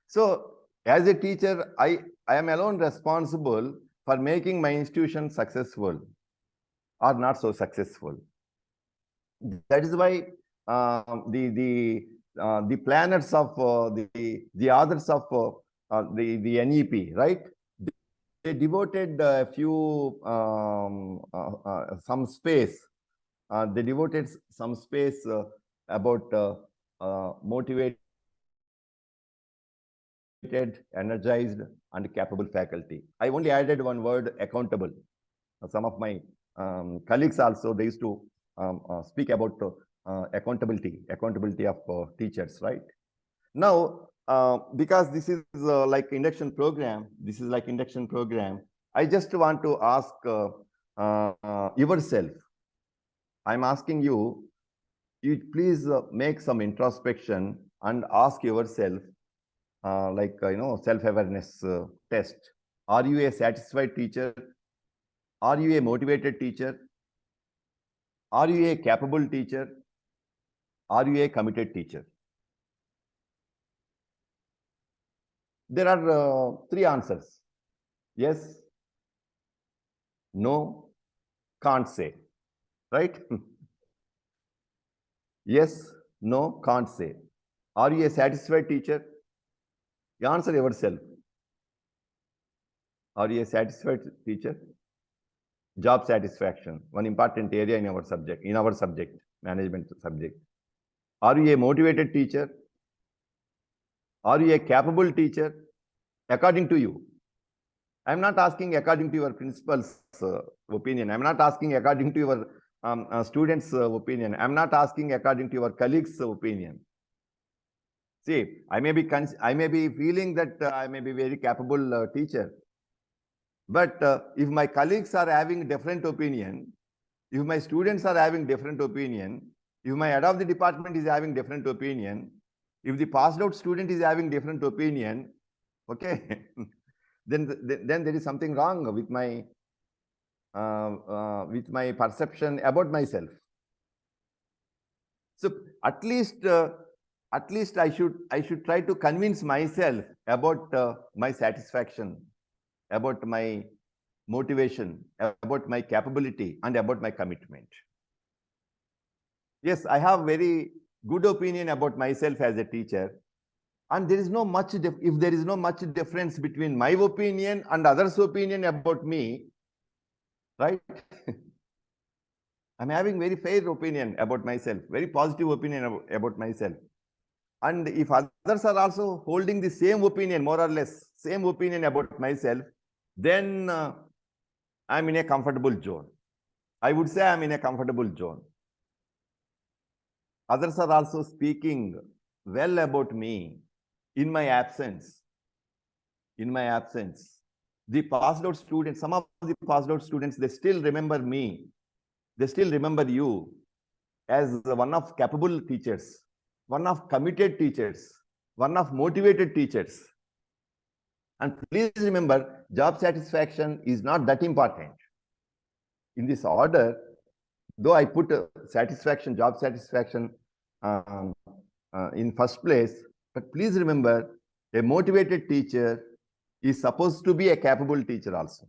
So as a teacher, I am alone responsible for making my institution successful or not so successful. That is why the planners of the authors of the NEP, right? They devoted a few some space. They devoted some space about motivated, energized, and capable faculty. I only added one word, accountable. Some of my colleagues also, they used to speak about accountability of teachers, right? Now, because this is like induction program, I just want to ask yourself. I'm asking you, please make some introspection and ask yourself, self-awareness test. Are you a satisfied teacher? Are you a motivated teacher? Are you a capable teacher? Are you a committed teacher? there are three answers. Yes, no, can't say, right? Yes, no, can't say. Are you a satisfied teacher? You answer yourself. Are you a satisfied teacher? Job satisfaction, one important area in our subject, management subject. Are you a motivated teacher? Are you a capable teacher? According to you. I'm not asking according to your principal's opinion. I'm not asking according to your students' opinion. I'm not asking according to your colleagues' opinion. See, I may be feeling that I may be very capable teacher. But if my colleagues are having different opinion, if my students are having different opinion, if my head of the department is having different opinion, if the passed out student is having different opinion, okay, then there is something wrong with my perception about myself. So at least I should try to convince myself about my satisfaction, about my motivation, about my capability, and about my commitment. Yes, I have very good opinion about myself as a teacher, and there is no much if there is no much difference between my opinion and others' opinion about me, right? I'm having very fair opinion about myself, very positive opinion about myself. And if others are also holding the same opinion, more or less, same opinion about myself, then I'm in a comfortable zone. I would say I'm in a comfortable zone. Others are also speaking well about me in my absence. In my absence. The passed out students, some of the passed out students, they still remember me. They still remember you as one of capable teachers, one of committed teachers, one of motivated teachers. And please remember, job satisfaction is not that important. In this order, though I put satisfaction, job satisfaction in first place, but please remember, a motivated teacher is supposed to be a capable teacher also.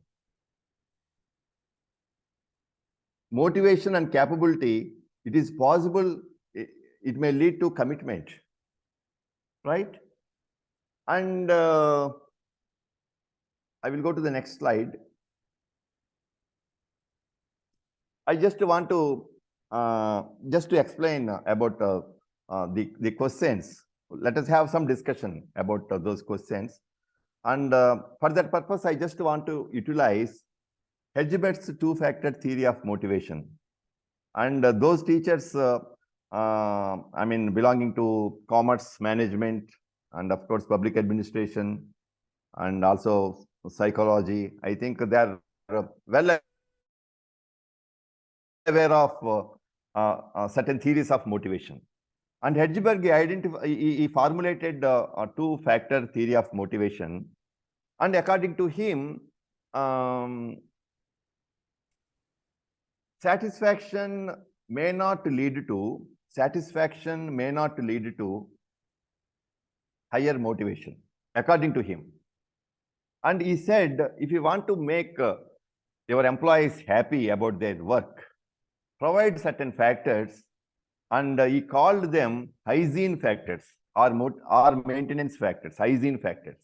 Motivation and capability, it is possible, it may lead to commitment, right? And I will go to the next slide. I just want to explain about the questions. Let us have some discussion about those questions. And for that purpose, I just want to utilize Hedgeberg's two-factor theory of motivation. And those teachers, I mean, belonging to commerce management and of course, public administration and also psychology, I think they are well aware of certain theories of motivation. And Hedgeberg he formulated a two-factor theory of motivation. And according to him, satisfaction may not lead to higher motivation, according to him. And he said, if you want to make your employees happy about their work, provide certain factors, and he called them hygiene factors or maintenance factors, hygiene factors.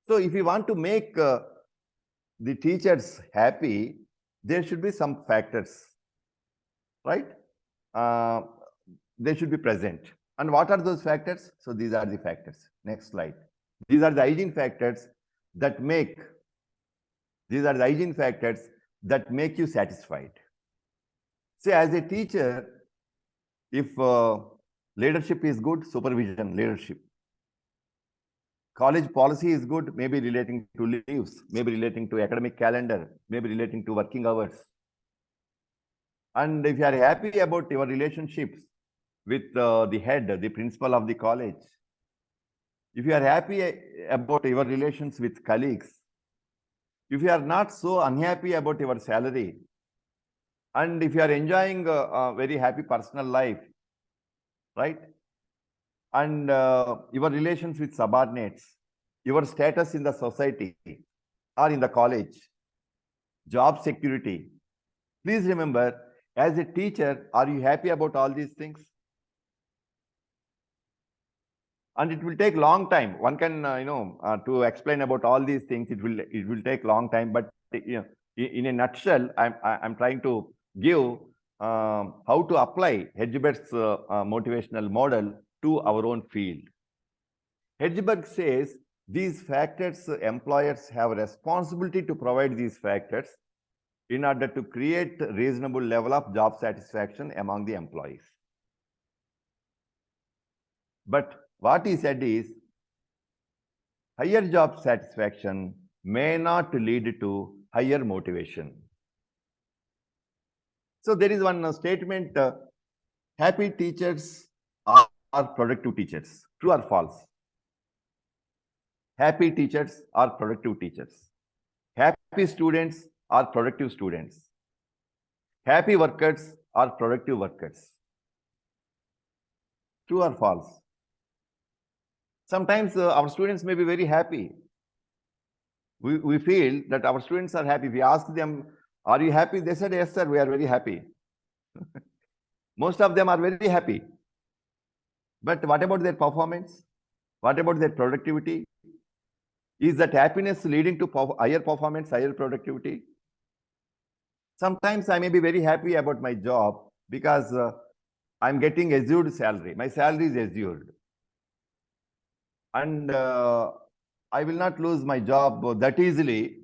So if you want to make the teachers happy, there should be some factors, right? They should be present. And what are those factors? So these are the factors. Next slide. These are the hygiene factors that make you satisfied. See, as a teacher, if leadership is good, supervision, leadership. College policy is good, maybe relating to leaves, maybe relating to academic calendar, maybe relating to working hours. And if you are happy about your relationships with the head, the principal of the college, if you are happy about your relations with colleagues, if you are not so unhappy about your salary, and if you are enjoying a very happy personal life, right? And your relations with subordinates, your status in the society or in the college, job security. Please remember, as a teacher, are you happy about all these things? And it will take long time. One can, to explain about all these things, it will take long time. But in a nutshell, I'm trying to give how to apply Hedgeberg's motivational model to our own field. Hedgeberg says these factors, employers have a responsibility to provide these factors in order to create a reasonable level of job satisfaction among the employees. But what he said is, higher job satisfaction may not lead to higher motivation. So there is one statement, happy teachers are productive teachers. True or false? Happy teachers are productive teachers. Happy students are productive students. Happy workers are productive workers. True or false? Sometimes our students may be very happy. We feel that our students are happy. We ask them, are you happy? They said, yes, sir, we are very happy. Most of them are very happy. But what about their performance? What about their productivity? Is that happiness leading to higher performance, higher productivity? Sometimes I may be very happy about my job because I'm getting assured salary. My salary is assured. And I will not lose my job that easily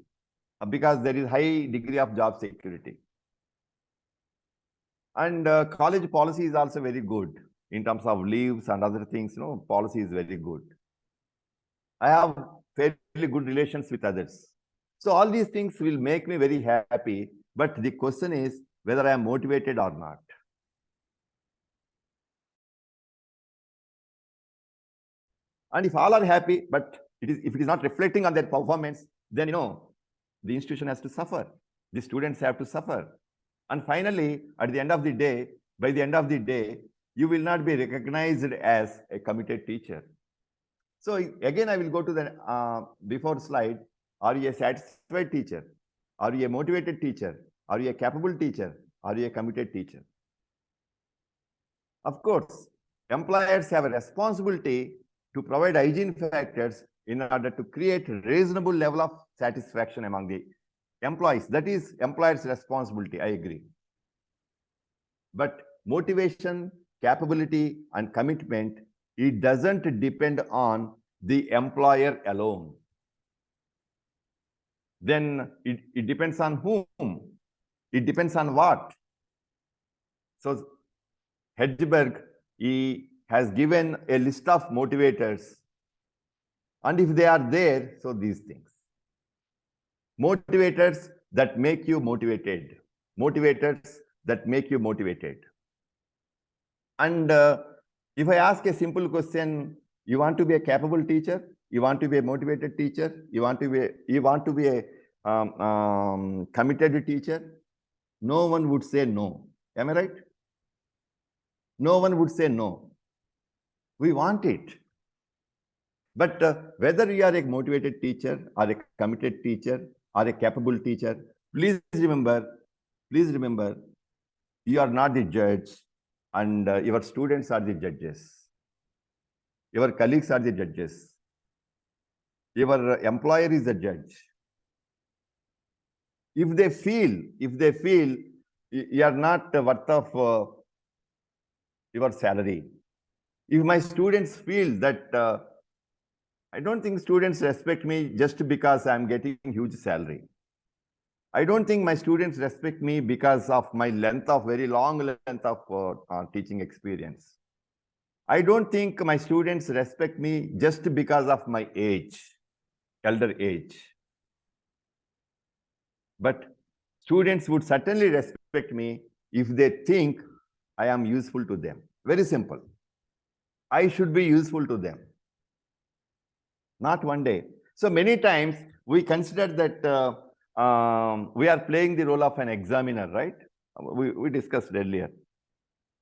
because there is high degree of job security. And college policy is also very good in terms of leaves and other things. Policy is very good. I have fairly good relations with others. So all these things will make me very happy. But the question is whether I am motivated or not. And if all are happy, but if it is not reflecting on their performance, then the institution has to suffer. The students have to suffer. And finally, at the end of the day, by the end of the day, you will not be recognized as a committed teacher. So again, I will go to the before slide. Are you a satisfied teacher? Are you a motivated teacher? Are you a capable teacher? Are you a committed teacher? Of course, employers have a responsibility to provide hygiene factors in order to create a reasonable level of satisfaction among the employees. That is employer's responsibility, I agree. But motivation, capability, and commitment, it doesn't depend on the employer alone. Then it depends on whom? It depends on what? So Hedgeberg, he has given a list of motivators. And if they are there, so these things. Motivators that make you motivated. Motivators that make you motivated. And if I ask a simple question, you want to be a capable teacher? You want to be a motivated teacher? You want to be a committed teacher? No one would say no. Am I right? No one would say no. We want it. But whether you are a motivated teacher or a committed teacher or a capable teacher, please remember, you are not the judge and your students are the judges. Your colleagues are the judges. Your employer is the judge. If they feel you are not worth of your salary, if my students feel that I don't think students respect me just because I'm getting huge salary. I don't think my students respect me because of my very long length of teaching experience. I don't think my students respect me just because of my age, elder age. But students would certainly respect me if they think I am useful to them. Very simple. I should be useful to them. Not one day. So many times we consider that we are playing the role of an examiner, right? We discussed earlier.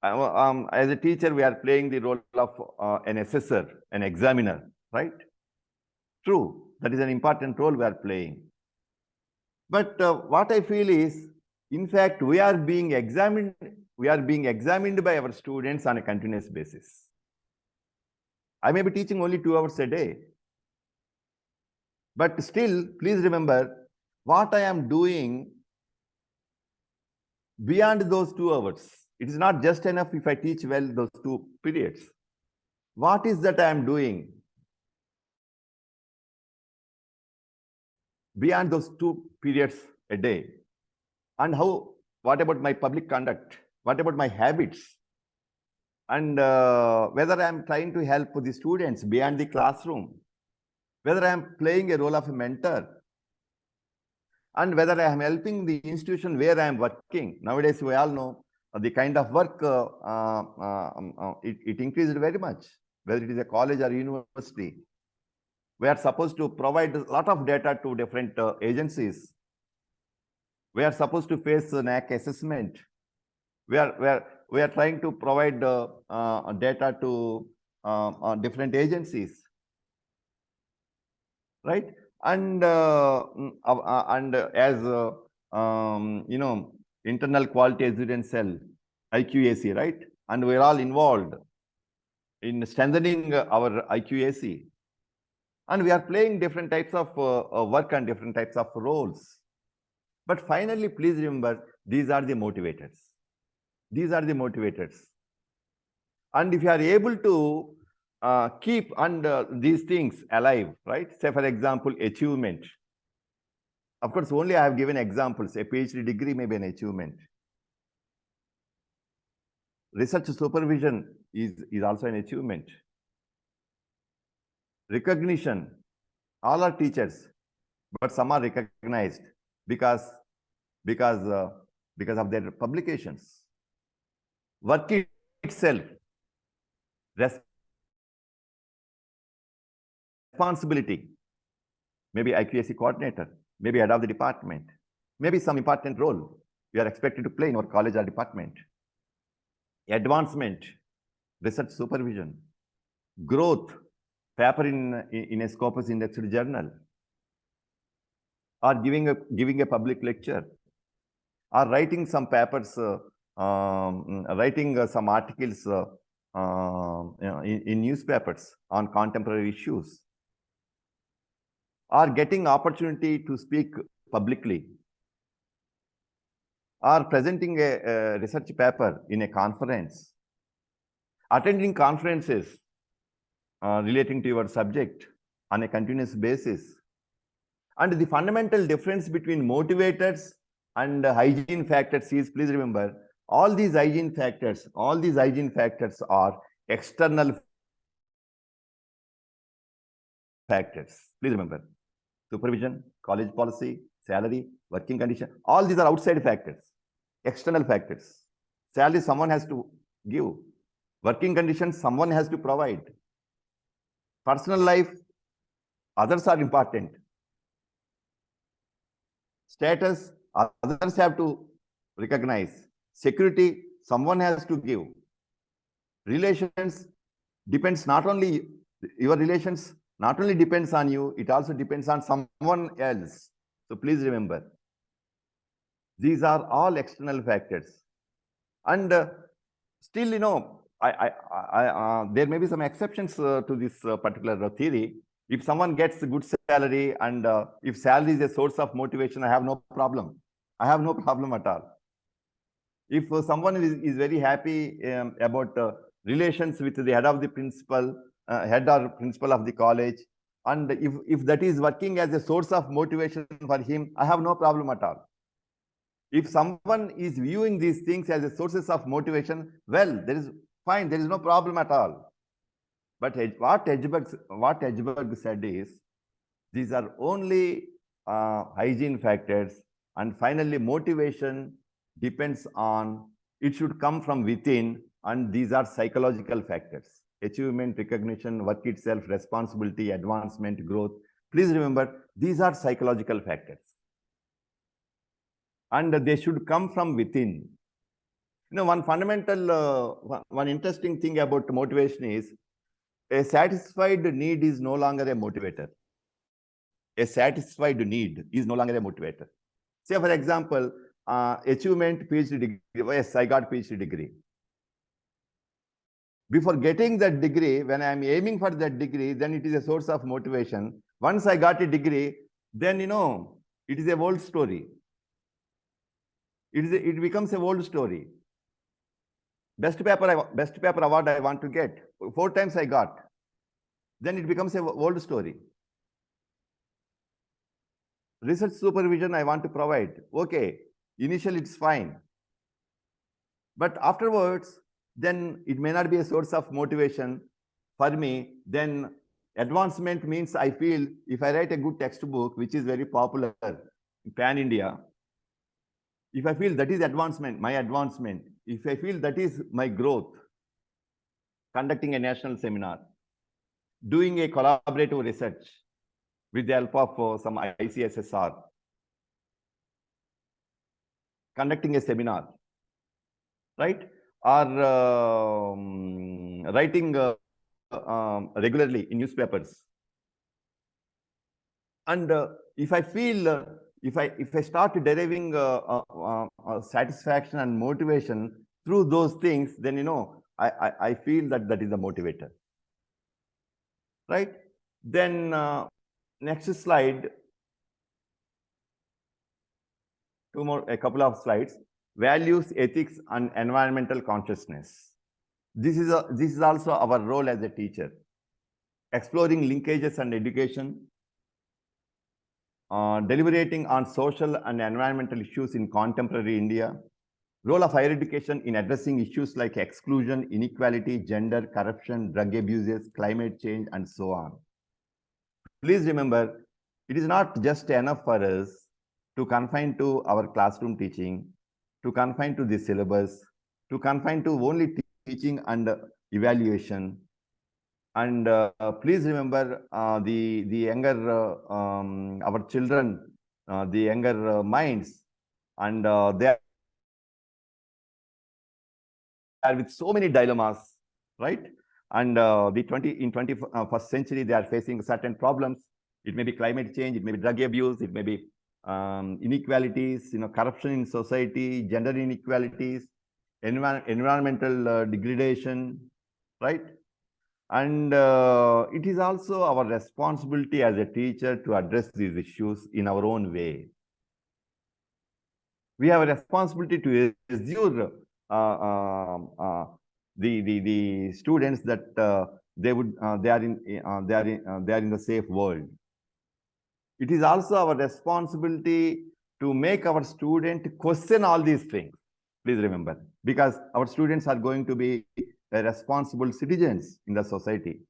As a teacher, we are playing the role of an assessor, an examiner, right? True, that is an important role we are playing. But what I feel is, in fact, we are being examined by our students on a continuous basis. I may be teaching only 2 hours a day. But still, please remember, what I am doing beyond those 2 hours, it is not just enough if I teach well those 2 periods. What is that I am doing beyond those 2 periods a day? And what about my public conduct? What about my habits? And whether I am trying to help the students beyond the classroom, whether I am playing a role of a mentor, and whether I am helping the institution where I am working. Nowadays, we all know the kind of work, it increased very much, whether it is a college or university. We are supposed to provide a lot of data to different agencies. We are supposed to face an NAC assessment. We are trying to provide data to different agencies, right? And as internal quality assurance cell, IQAC, right? And we're all involved in strengthening our IQAC. And we are playing different types of work and different types of roles. But finally, please remember, these are the motivators. These are the motivators. And if you are able to keep these things alive, right? Say, for example, achievement. Of course, only I have given examples. A PhD degree may be an achievement. Research supervision is also an achievement. Recognition. All are teachers, but some are recognized because of their publications. Work itself, responsibility, maybe IQAC coordinator, maybe head of the department, maybe some important role you are expected to play in our college or department. Advancement, research supervision, growth, paper in a Scopus indexed journal, or giving a public lecture, or writing some papers, writing some articles in newspapers on contemporary issues, or getting opportunity to speak publicly, or presenting a research paper in a conference, attending conferences relating to your subject on a continuous basis. And the fundamental difference between motivators and hygiene factors is, please remember, all these hygiene factors are external factors. Please remember, supervision, college policy, salary, working condition, all these are outside factors, external factors. Salary someone has to give. Working conditions someone has to provide. Personal life, others are important. Status, others have to recognize. Security, someone has to give. Relations depends not only, your relations not only depends on you, it also depends on someone else. So please remember, these are all external factors. And still, there may be some exceptions to this particular theory. If someone gets a good salary and if salary is a source of motivation, I have no problem. I have no problem at all. If someone is very happy about relations with the head of the principal, head or principal of the college, and if that is working as a source of motivation for him, I have no problem at all. If someone is viewing these things as a sources of motivation, well, there is fine, there is no problem at all. But what Edgeberg said is, these are only hygiene factors, and finally motivation depends on, it should come from within, and these are psychological factors. Achievement, recognition, work itself, responsibility, advancement, growth. Please remember, these are psychological factors. And they should come from within. One fundamental, one interesting thing about motivation is, a satisfied need is no longer a motivator. a satisfied need is no longer a motivator. Say, for example, achievement PhD degree. Yes, I got PhD degree. Before getting that degree, when I'm aiming for that degree, then it is a source of motivation. Once I got a degree, then, it is a old story. It becomes a old story. Best paper award I want to get. 4 times I got. Then it becomes a old story. Research supervision I want to provide. Okay, initially it's fine. But afterwards, then it may not be a source of motivation for me. Then advancement means I feel if I write a good textbook, which is very popular in pan-India, if I feel that is advancement, my advancement, if I feel that is my growth, conducting a national seminar, doing a collaborative research with the help of some ICSSR, conducting a seminar, right? Or writing regularly in newspapers. And if I feel, if I start deriving satisfaction and motivation through those things, then, I feel that is a motivator, right? Then next slide, a couple of slides. Values, ethics, and environmental consciousness. This is also our role as a teacher. Exploring linkages and education, deliberating on social and environmental issues in contemporary India, role of higher education in addressing issues like exclusion, inequality, gender, corruption, drug abuses, climate change, and so on. Please remember, it is not just enough for us to confine to our classroom teaching, to confine to the syllabus, to confine to only teaching and evaluation. And please remember the younger, our children, the younger minds, and they are with so many dilemmas, right? And in 21st century, they are facing certain problems. It may be climate change, it may be drug abuse, it may be inequalities, corruption in society, gender inequalities, environmental degradation, right? And it is also our responsibility as a teacher to address these issues in our own way. We have a responsibility to assure the students that they are in the safe world. It is also our responsibility to make our student question all these things. Please remember, because our students are going to be responsible citizens in the society,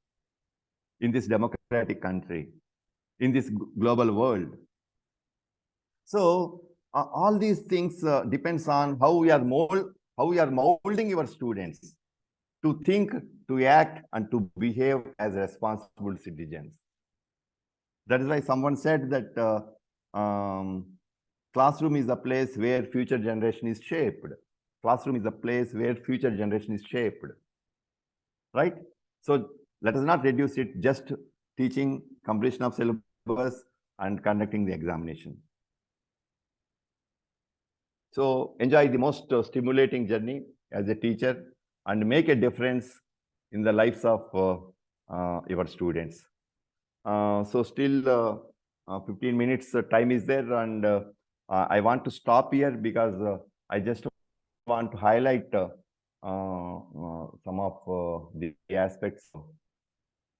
in this democratic country, in this global world. So all these things depends on how we are molding your students to think, to act, and to behave as responsible citizens. That is why someone said that classroom is a place where future generation is shaped. Classroom is a place where future generation is shaped, right? So let us not reduce it just teaching, completion of syllabus, and conducting the examination. So enjoy the most stimulating journey as a teacher and make a difference in the lives of your students. So still 15 minutes time is there, and I want to stop here because I just want to highlight some of the aspects of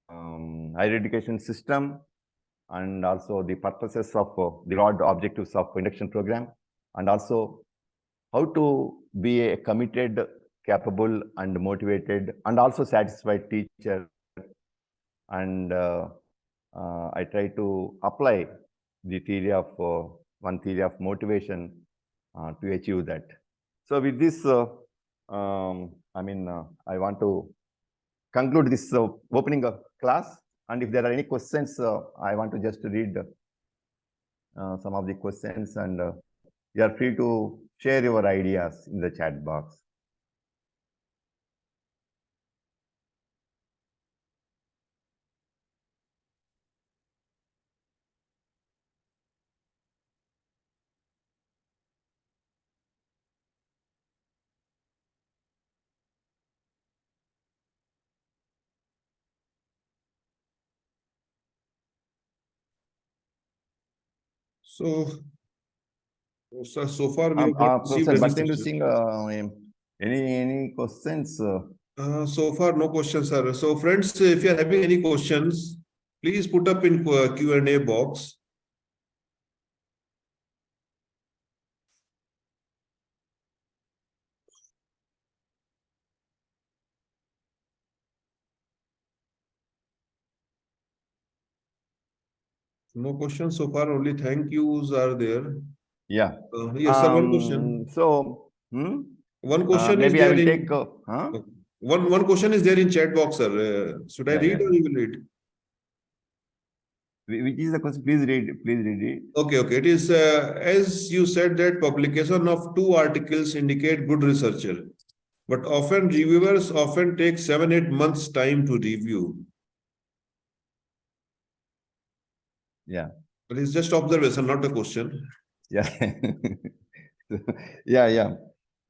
higher education system, and also the purposes of the broad objectives of induction program, and also how to be a committed, capable, and motivated, and also satisfied teacher. And I try to apply the theory of one theory of motivation to achieve that. So with this, I want to conclude this opening class. And if there are any questions, I want to just read some of the questions, and you are free to share your ideas in the chat box. So, so far we have not received Professor any Bhattendra questions. Singh, any questions? So far, no questions, sir. So, friends, if you are having any questions, please put up in Q&A box. No questions so far. Only thank yous are there. Yeah. Yes, sir. One question. So, One question is maybe I there will in. take. One question is there in chat box, sir. Should I Yeah, read yeah. or you will read? Which is the question? Please read. Please read it. Okay, okay. It is as you said that publication of 2 articles indicate good researcher, but often reviewers often take 7-8 months time to review. Yeah. But it's just observation, not a question. Yeah. Yeah, yeah.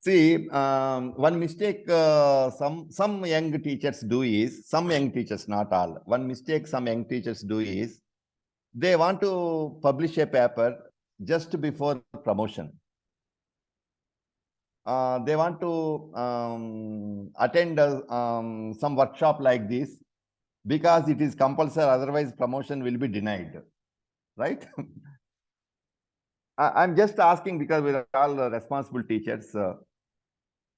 See, one mistake some young teachers do is, some young teachers, not all. One mistake some young teachers do is, they want to publish a paper just before promotion. They want to attend some workshop like this because it is compulsory, otherwise promotion will be denied, right? I'm just asking because we're all responsible teachers.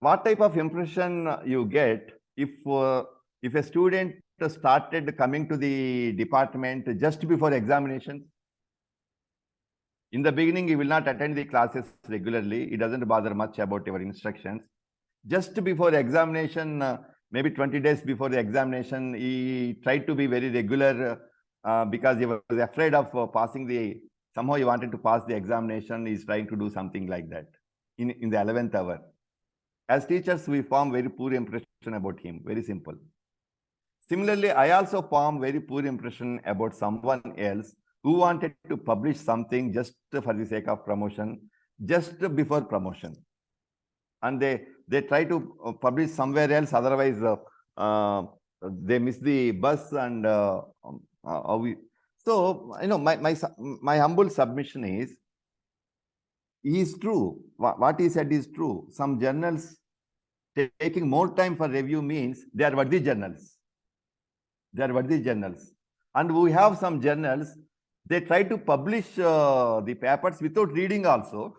What type of impression you get if a student started coming to the department just before examination? In the beginning, he will not attend the classes regularly. He doesn't bother much about your instructions. Just before examination, maybe 20 days before the examination, he tried to be very regular because he was afraid of passing the, somehow he wanted to pass the examination. He's trying to do something like that in the 11th hour. As teachers, we form very poor impression about him, very simple. Similarly, I also form very poor impression about someone else who wanted to publish something just for the sake of promotion, just before promotion. And they try to publish somewhere else, otherwise they miss the bus and so, you know, my humble submission is true. What he said is true. Some journals taking more time for review means they are worthy journals. They are worthy journals. And we have some journals, they try to publish the papers without reading also.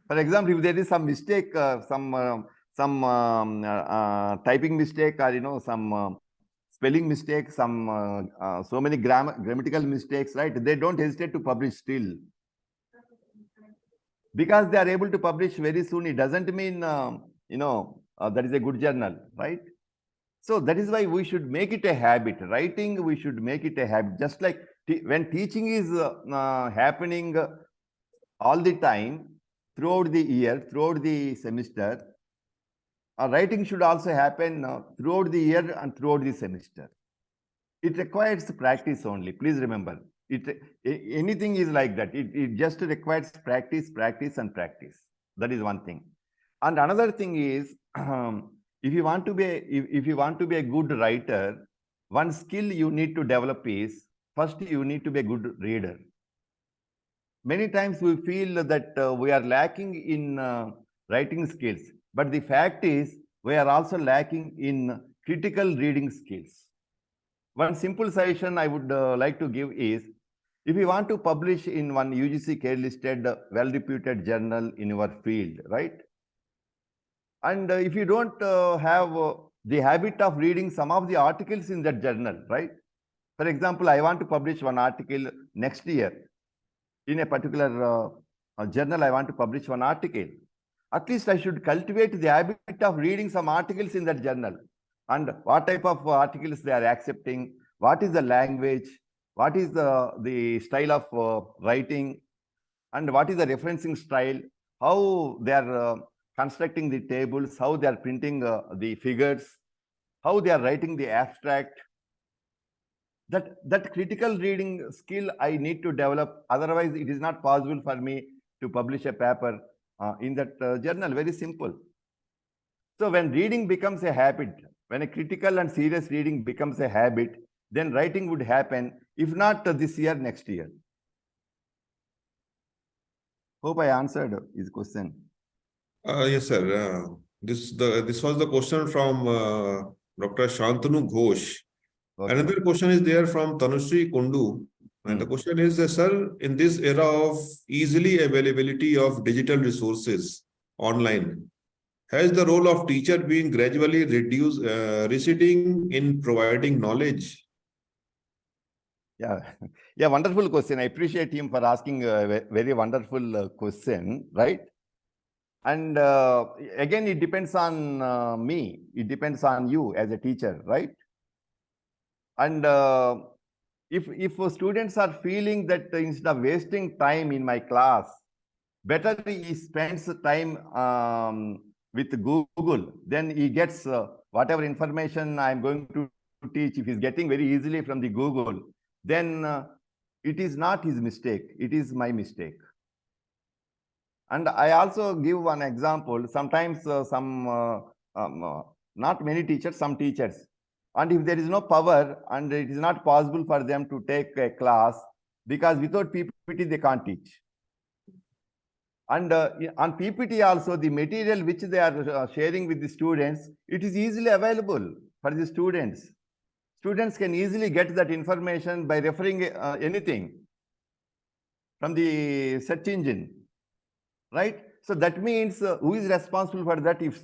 For example, if there is some mistake, some typing mistake, or you know, some spelling mistake, some so many grammatical mistakes, right? They don't hesitate to publish still. Because they are able to publish very soon, it doesn't mean you know, that is a good journal, right? So that is why we should make it a habit. Writing, we should make it a habit. Just like when teaching is happening all the time, throughout the year, throughout the semester, writing should also happen throughout the year and throughout the semester. It requires practice only. Please remember, anything is like that. It just requires practice, practice, and practice. That is one thing. And another thing is, if you want to be a good writer, one skill you need to develop is, first you need to be a good reader. Many times we feel that we are lacking in writing skills, but the fact is we are also lacking in critical reading skills. One simple suggestion I would like to give is, if you want to publish in one UGC care listed well-reputed journal in your field, right? And if you don't have the habit of reading some of the articles in that journal, right? For example, I want to publish one article next year in a particular journal. I want to publish one article. At least I should cultivate the habit of reading some articles in that journal, and what type of articles they are accepting, what is the language, what is the style of writing, and what is the referencing style, how they are constructing the tables, how they are printing the figures, how they are writing the abstract. That critical reading skill I need to develop. Otherwise, it is not possible for me to publish a paper in that journal. Very simple. So when reading becomes a habit, when a critical and serious reading becomes a habit, then writing would happen, if not this year, next year. Hope I answered his question. Yes, sir. This was the question from Dr. Shantanu Ghosh. Okay. Another question is there from Tanushree Kundu. And the question is, sir, in this era of easily availability of digital resources online, has the role of teacher been gradually receding in providing knowledge? Yeah, yeah, wonderful question. I appreciate him for asking a very wonderful question, right? And again, it depends on me. It depends on you as a teacher, right? And if students are feeling that instead of wasting time in my class, better he spends time with Google, then he gets whatever information I'm going to teach. If he's getting very easily from the Google, then it is not his mistake, it is my mistake. And I also give one example. Sometimes not many teachers, some teachers, and if there is no power and it is not possible for them to take a class, because without PPT they can't teach. And on PPT also, the material which they are sharing with the students, it is easily available for the students. Students can easily get that information by referring anything from the search engine, right? So that means who is responsible for that? If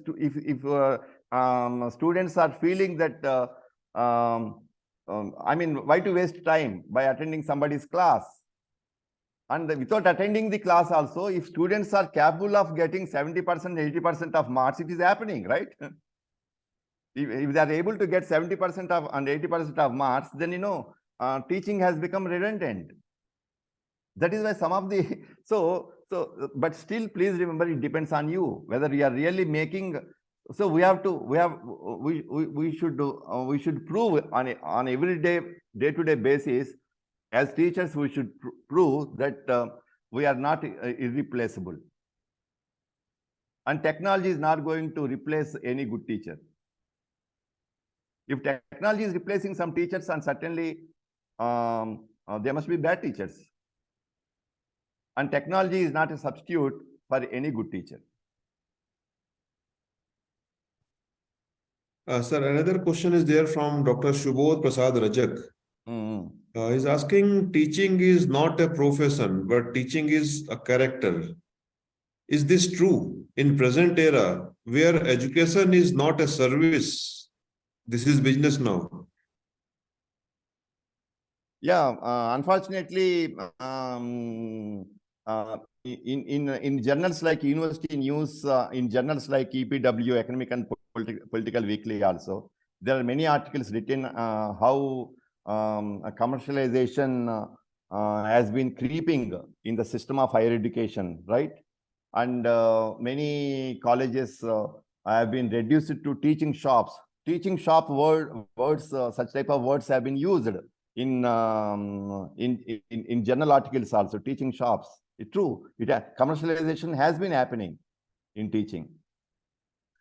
students are feeling that, I mean, why to waste time by attending somebody's class? And without attending the class also, if students are capable of getting 70%, 80% of marks, it is happening, right? If they are able to get 70% of and 80% of marks, then, you know, teaching has become redundant. That is why some of the, but still, please remember, it depends on you, whether you are really making. So we should prove on every day-to-day basis. As teachers, we should prove that we are not irreplaceable. And technology is not going to replace any good teacher. If technology is replacing some teachers, and certainly there must be bad teachers. And technology is not a substitute for any good teacher. Sir, another question is there from Dr. Shubodh Prasad Rajak. He's asking, teaching is not a profession, but teaching is a character. Is this true in present era where education is not a service? This is business now. Yeah, unfortunately, in journals like University News, in journals like EPW, Economic and Political Weekly also, there are many articles written how commercialization has been creeping in the system of higher education, right? And many colleges have been reduced to teaching shops. Teaching shop words, such type of words have been used in journal articles also. Teaching shops. It's true. Commercialization has been happening in teaching.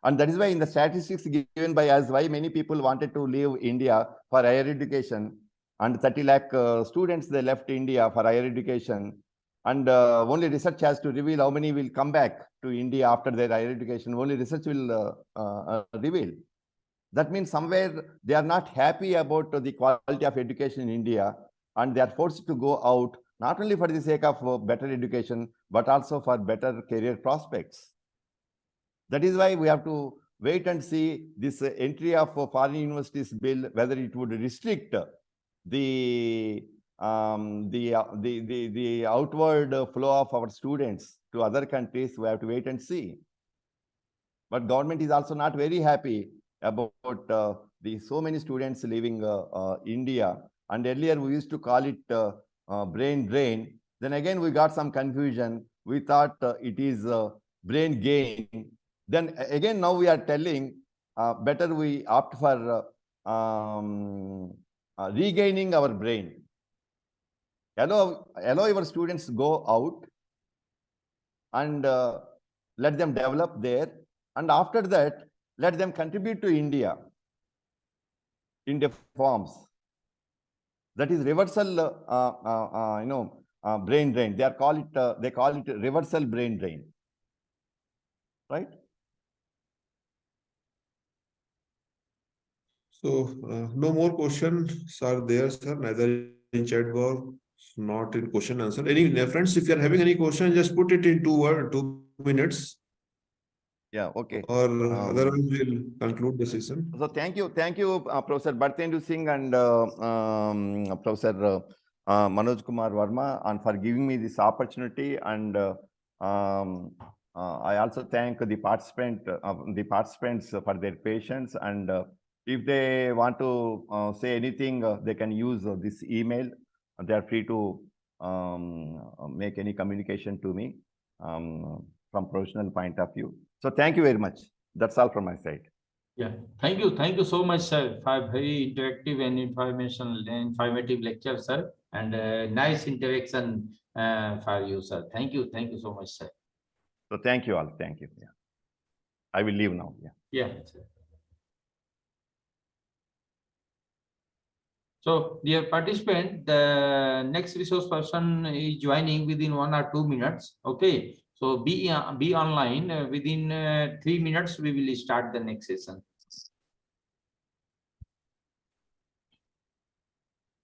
And that is why in the statistics given by us, why many people wanted to leave India for higher education, and 30 lakh students, they left India for higher education. And only research has to reveal how many will come back to India after their higher education. Only research will reveal. That means somewhere they are not happy about the quality of education in India, and they are forced to go out, not only for the sake of better education, but also for better career prospects. That is why we have to wait and see this entry of foreign universities bill, whether it would restrict the outward flow of our students to other countries. We have to wait and see. But government is also not very happy about the so many students leaving India. And earlier we used to call it brain drain. Then again we got some confusion. We thought it is brain gain. Then again now we are telling better we opt for regaining our brain. Allow your students go out and let them develop there. And after that, let them contribute to India in different forms. That is reversal, brain drain. They call it reversal brain drain, right? So no more questions are there, sir. Neither in chat box, not in question answer. Any friends, if you are having any question, just put it in 2 minutes. Yeah. Okay. Or otherwise, we'll conclude the session. So thank you, Professor Bhartendu Singh and Professor Manoj Kumar Verma, and for giving me this opportunity. And I also thank the participants for their patience. And if they want to say anything, they can use this email. They are free to make any communication to me from professional point of view. So thank you very much. That's all from my side. Yeah, thank you so much, sir, for very interactive and informative lecture, sir, and nice interaction for you, sir. Thank you so much, sir. So thank you all. Thank you. Yeah, I will leave now. Yeah. Yeah. Sir. So, dear participant, the next resource person is joining within 1 or 2 minutes. Okay. So be online within 3 minutes. We will start the next session.